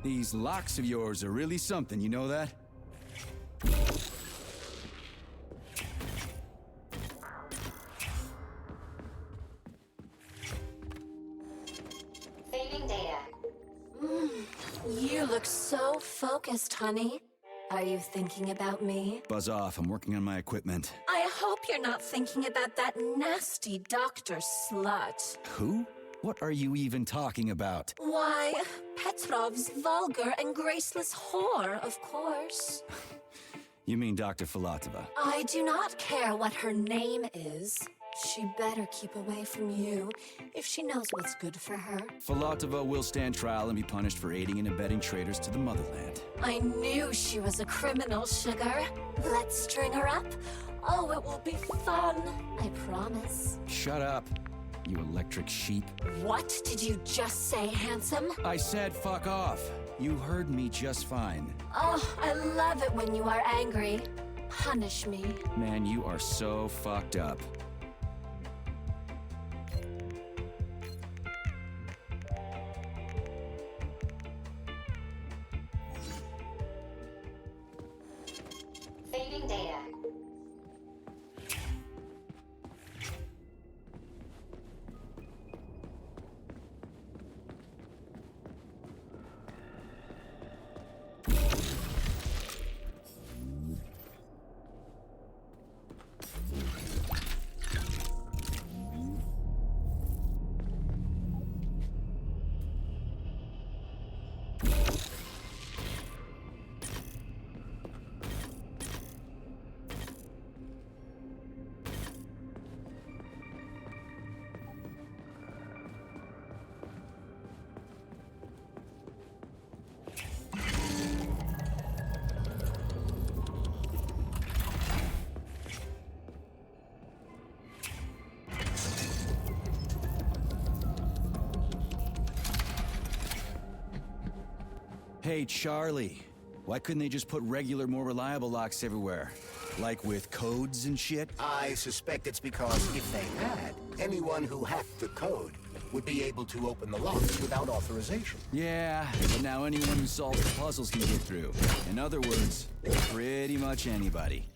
These locks of yours are really something, you know that? Saving data. You look so focused, honey. Are you thinking about me? Buzz off, I'm working on my equipment. I hope you're not thinking about that nasty doctor slut. Who? What are you even talking about? Why, Petrov's vulgar and graceless whore, of course. You mean Dr. Filatova? I do not care what her name is. She better keep away from you if she knows what's good for her. Filatova will stand trial and be punished for aiding and abetting traitors to the motherland. I knew she was a criminal, sugar. Let's string her up. Oh, it will be fun. I promise. Shut up, you electric sheep. What did you just say, handsome? I said fuck off. You heard me just fine. Oh, I love it when you are angry. Punish me. Man, you are so fucked up. Saving data. Hey, Charlie. Why couldn't they just put regular, more reliable locks everywhere? Like with codes and shit? I suspect it's because if they had, anyone who hacked the code would be able to open the locks without authorization. Yeah, but now anyone who solves the puzzles can get through. In other words, pretty much anybody.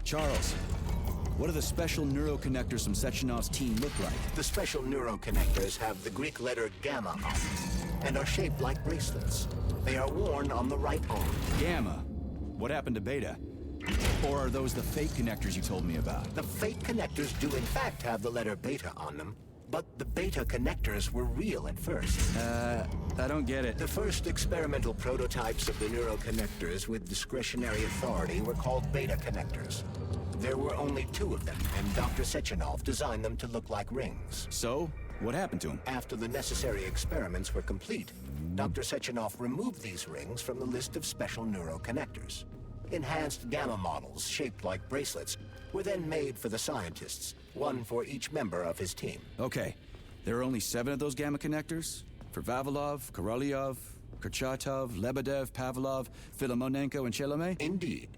Charles, what do the special neuroconnectors from Sechenov's team look like? The special neuroconnectors have the Greek letter gamma on them and are shaped like bracelets. They are worn on the right arm. Gamma? What happened to Beta? Or are those the fake connectors you told me about? The fake connectors do in fact have the letter beta on them, but the beta connectors were real at first. I don't get it. The first experimental prototypes of the neuroconnectors with discretionary authority were called beta connectors. There were only 2 of them, and Dr. Sechenov designed them to look like rings. So, what happened to him? After the necessary experiments were complete, Dr. Sechenov removed these rings from the list of special neuroconnectors. Enhanced gamma models, shaped like bracelets, were then made for the scientists, one for each member of his team. Okay, there are only 7 of those gamma connectors? For Vavilov, Korolyov, Kurchatov, Lebedev, Pavlov, Filomonenko, and Chelomey? Indeed.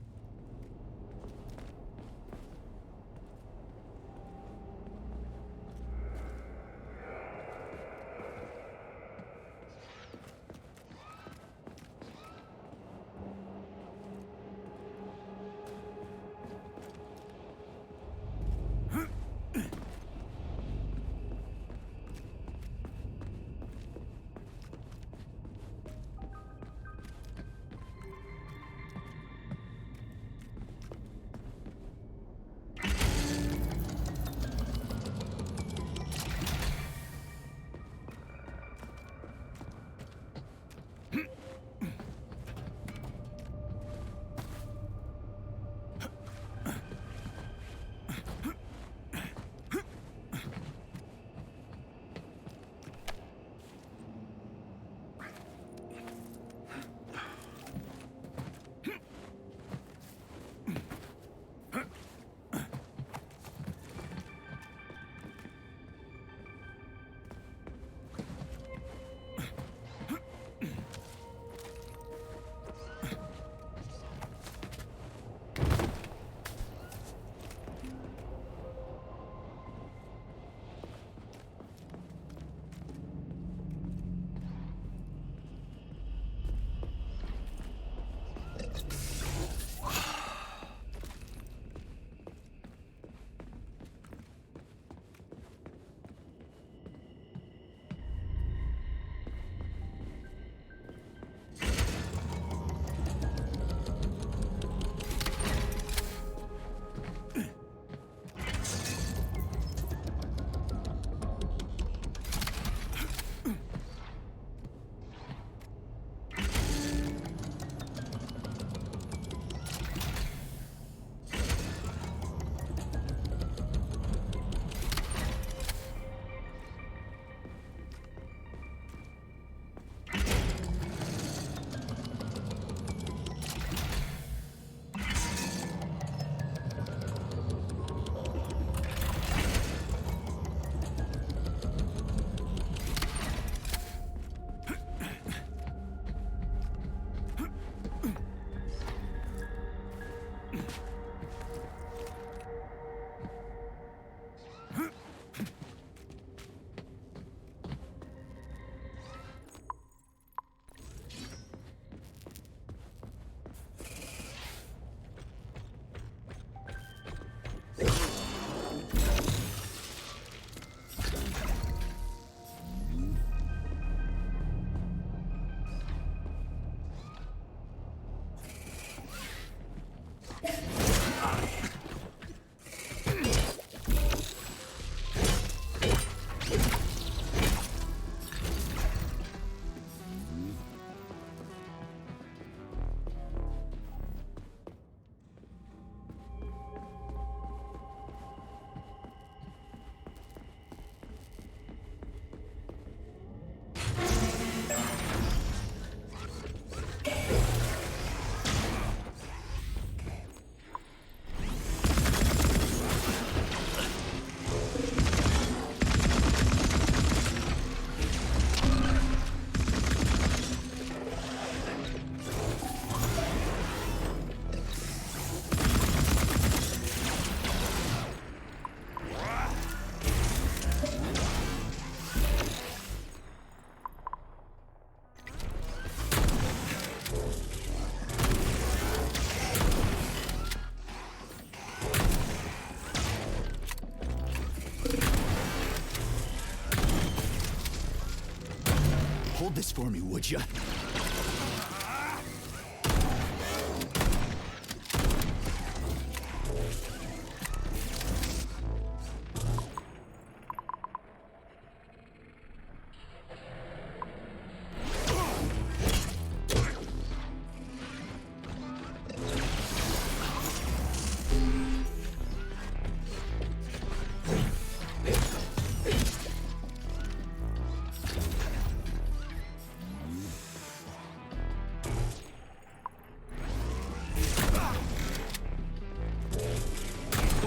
Hold this for me, would ya?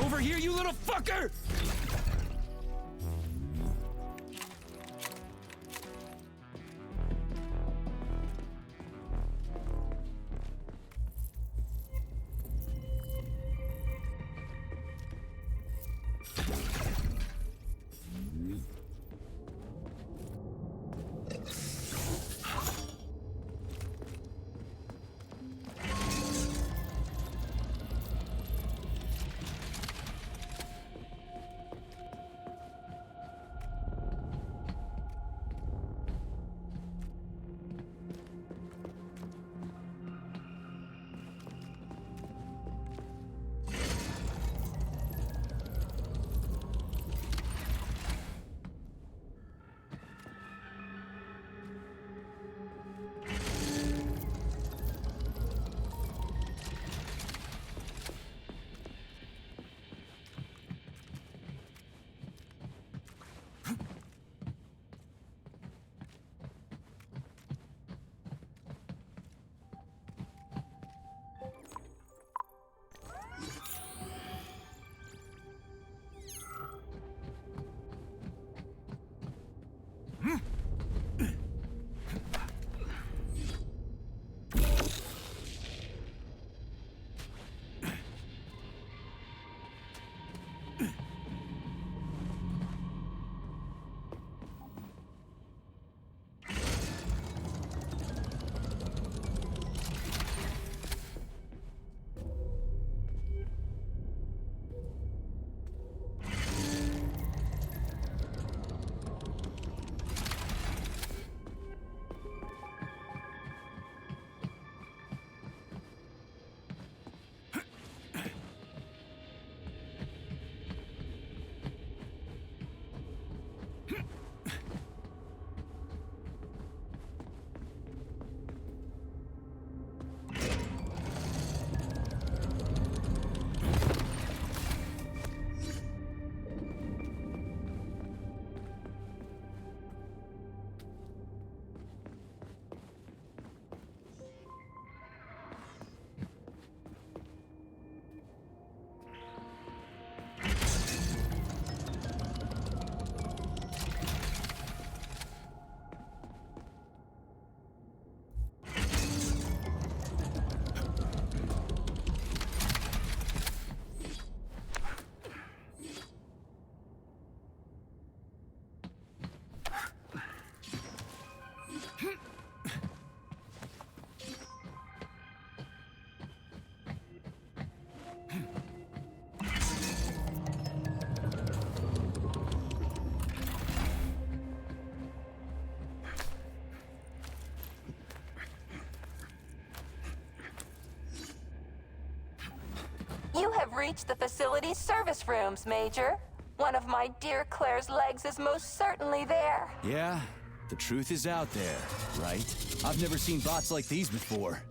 Over here, you little fucker! You have reached the facility's service rooms, Major. One of my dear Claire's legs is most certainly there. Yeah, the truth is out there, right? I've never seen bots like these before.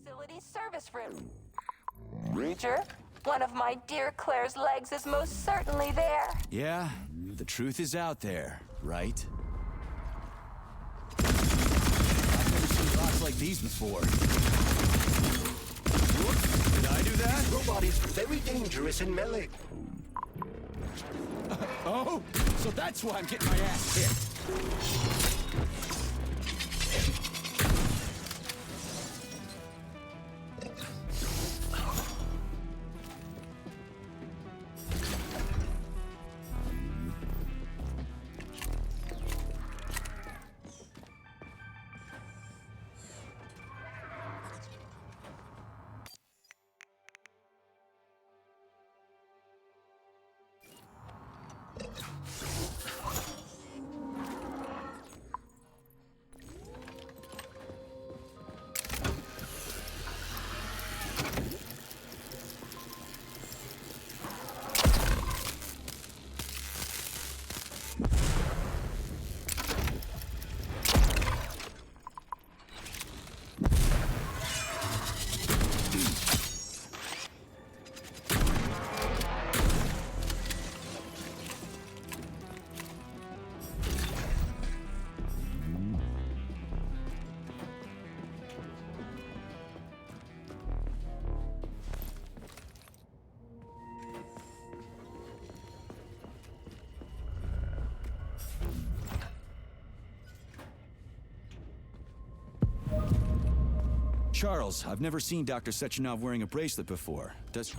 Facility's service room. Major, one of my dear Claire's legs is most certainly there. Yeah, the truth is out there, right? I've never seen bots like these before. Whoops, did I do that? Robot is very dangerous in melee. Oh, so that's why I'm getting my ass kicked. Charles, I've never seen Dr. Sechenov wearing a bracelet before. Does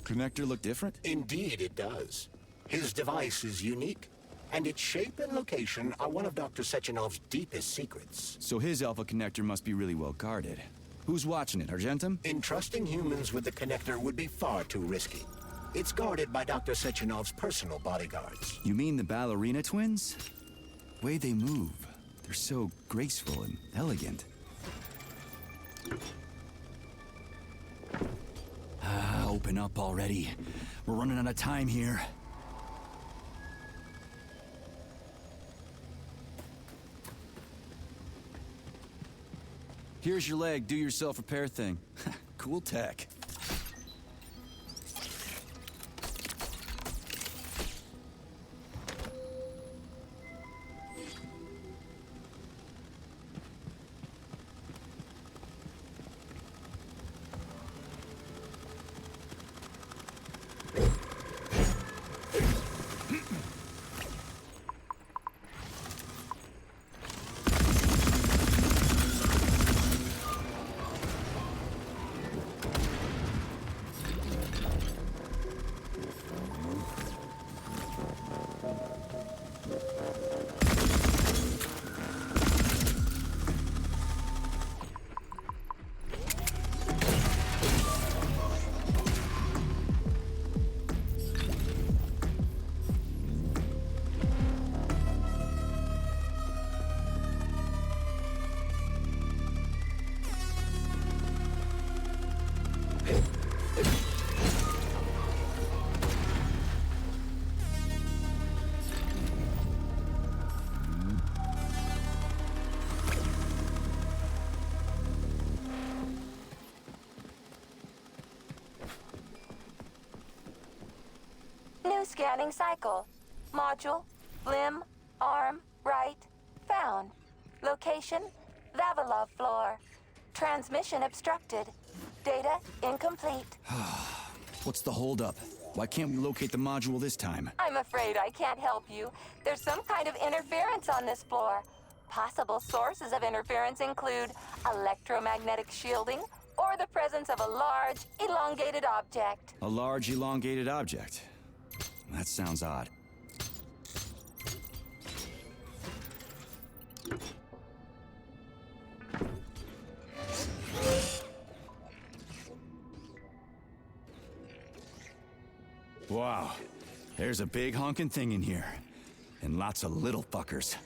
connector look different? Indeed it does. His device is unique, and its shape and location are one of Dr. Sechenov's deepest secrets. So his alpha connector must be really well guarded. Who's watching it, Argentum? Entrusting humans with the connector would be far too risky. It's guarded by Dr. Sechenov's personal bodyguards. You mean the ballerina twins? The way they move, they're so graceful and elegant. Open up already. We're running out of time here. Here's your leg, do yourself repair thing. Cool tech. Scanning cycle. Module, limb, arm, right, found. Location, Vavilov floor. Transmission obstructed. Data incomplete. What's the holdup? Why can't we locate the module this time? I'm afraid I can't help you. There's some kind of interference on this floor. Possible sources of interference include electromagnetic shielding or the presence of a large, elongated object. A large, elongated object? That sounds odd. Wow, there's a big honking thing in here. And lots of little fuckers.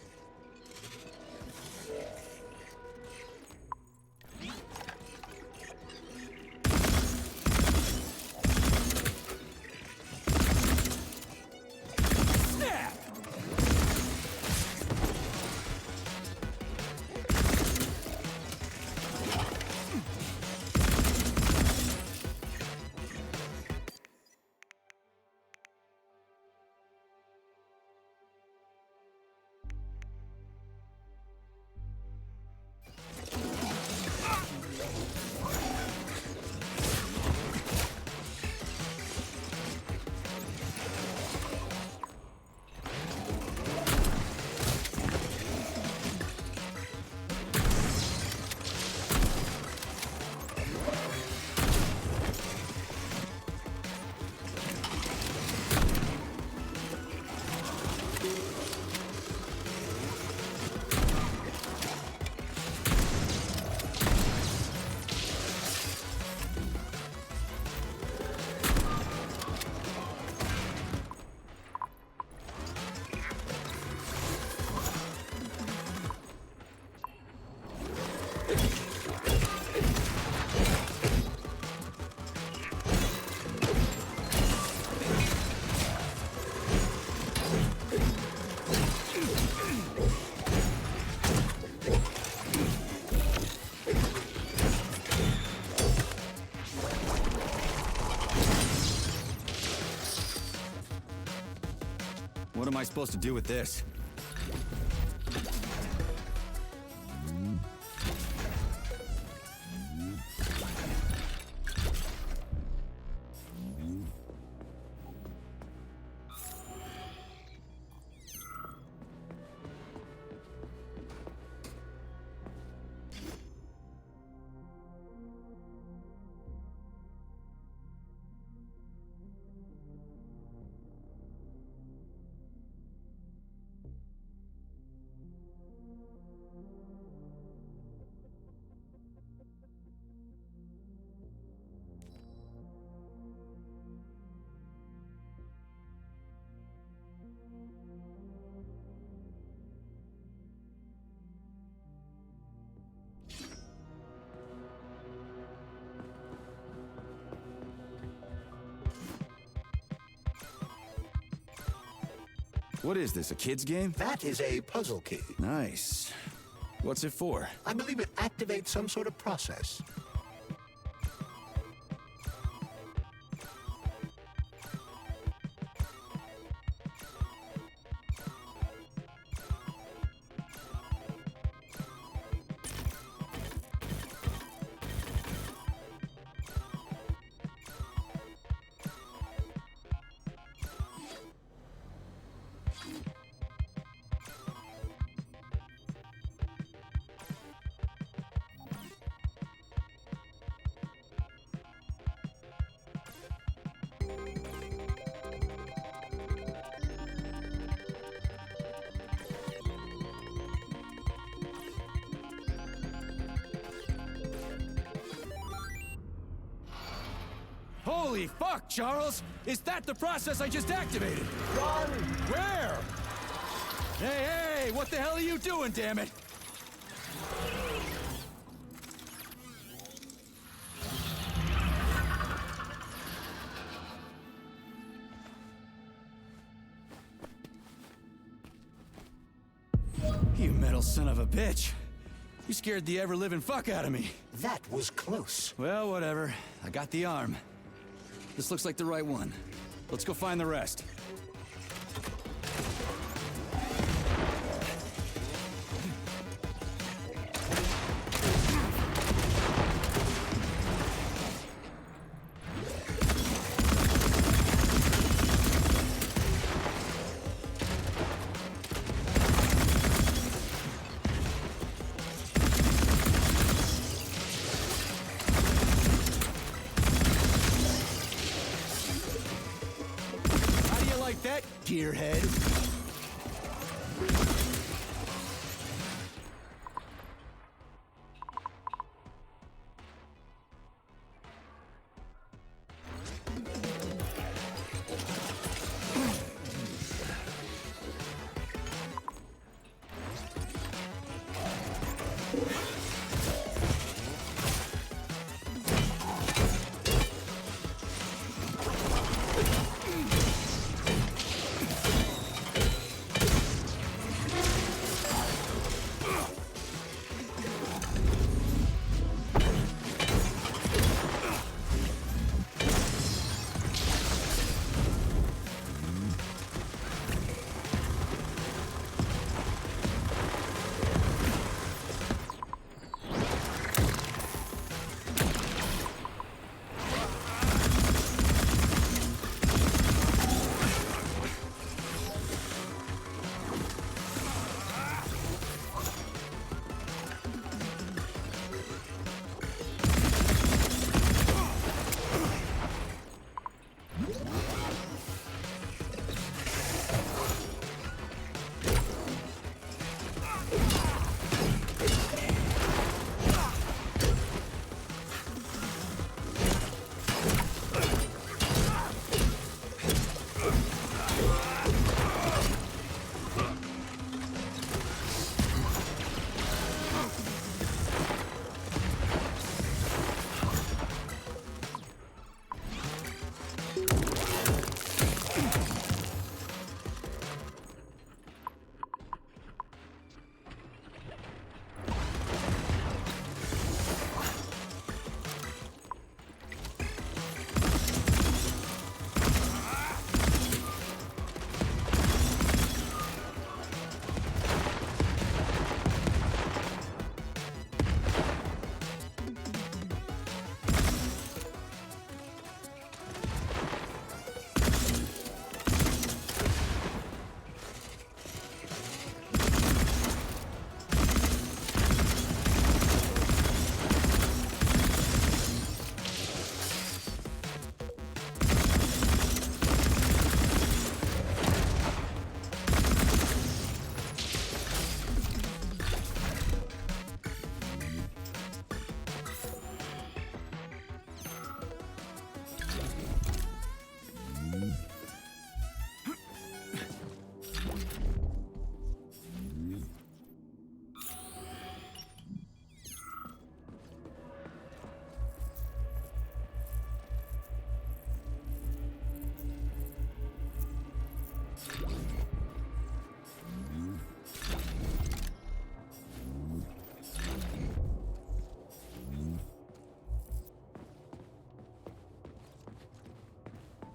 What am I supposed to do with this? What is this, a kid's game? That is a puzzle key. Nice. What's it for? I believe it activates some sort of process. Holy fuck, Charles! Is that the process I just activated? Run! Where? Hey, what the hell are you doing, damn it? You metal son of a bitch. You scared the ever-living fuck out of me. That was close. Well, whatever. I got the arm. This looks like the right one. Let's go find the rest. That gearhead.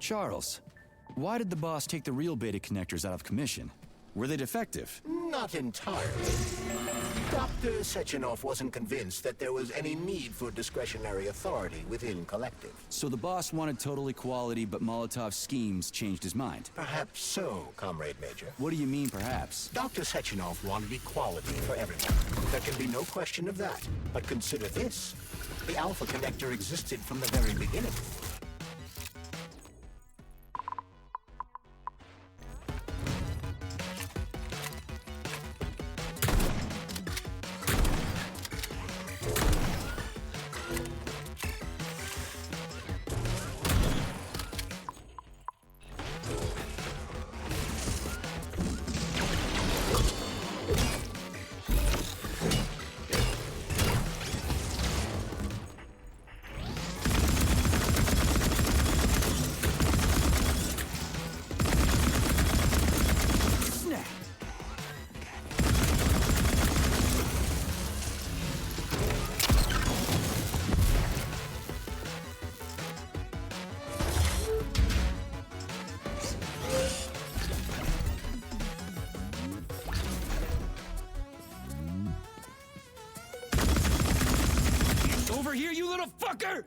Charles, why did the boss take the real beta connectors out of commission? Were they defective? Not entirely. Dr. Sechenov wasn't convinced that there was any need for discretionary authority within Collective. So the boss wanted total equality, but Molotov's schemes changed his mind. Perhaps so, Comrade Major. What do you mean, perhaps? Dr. Sechenov wanted equality for everyone. There can be no question of that. But consider this. The Alpha Connector existed from the very beginning. Over here, you little fucker!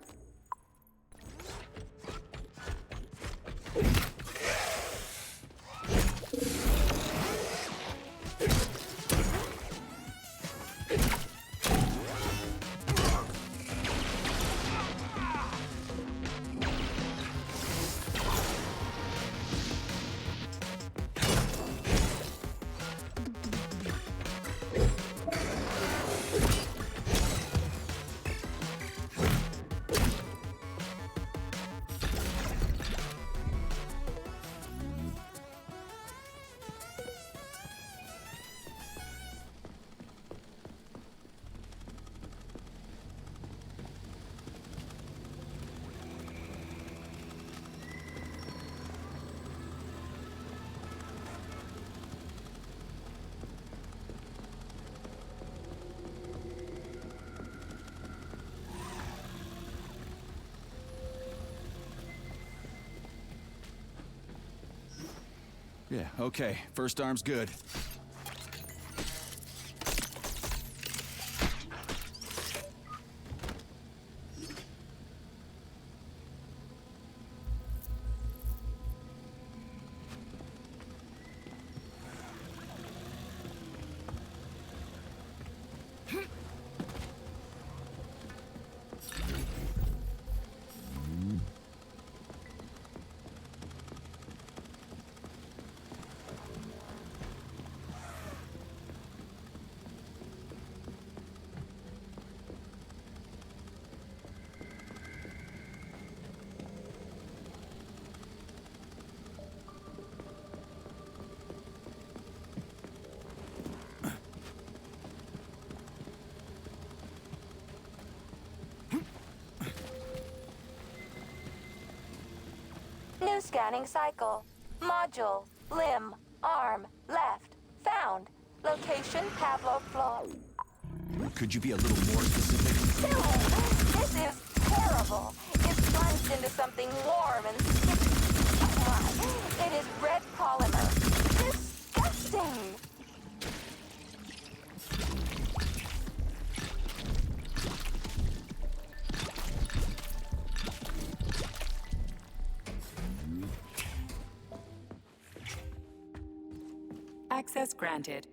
Yeah, okay. First arm's good. New scanning cycle. Module. Limb. Arm. Left. Found. Location Pavlov floor. Could you be a little more specific? This is terrible. It's plunged into something warm and sticky. It is red polymer. Disgusting. Access granted.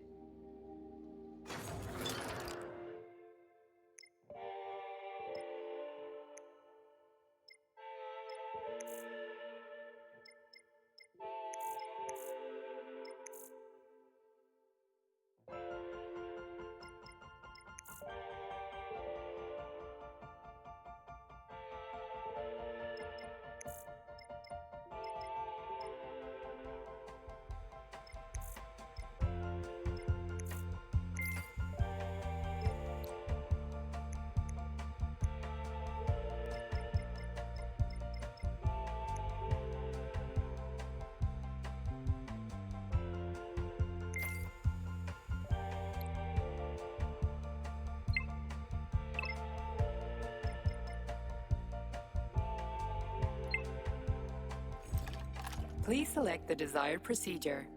Please select the desired procedure.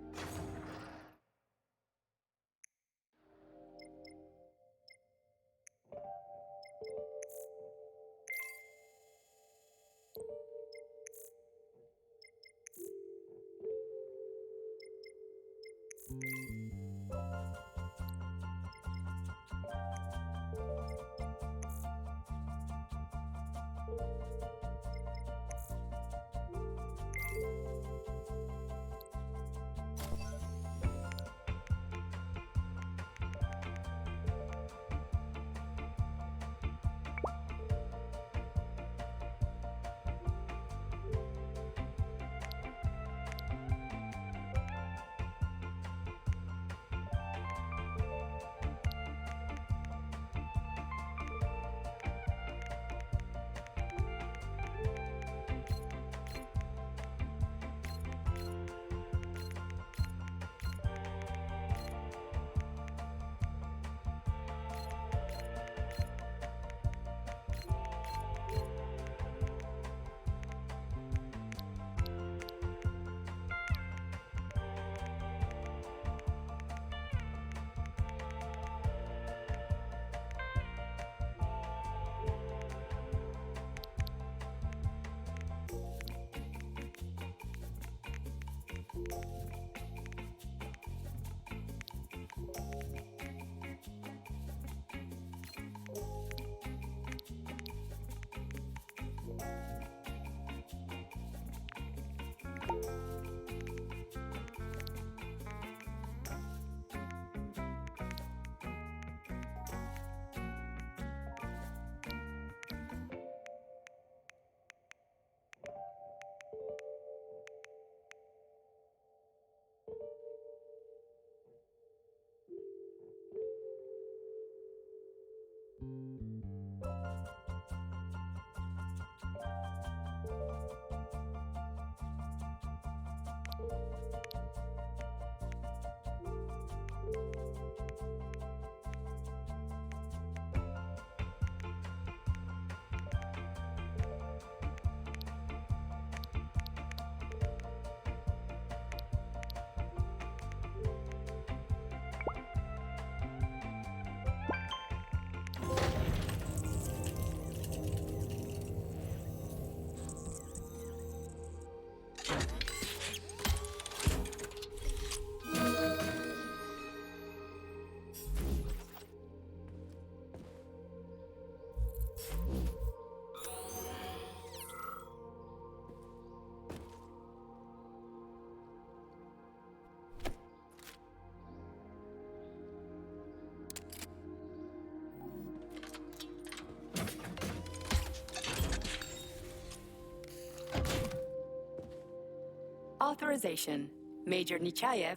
Authorization. Major Ciaaooo,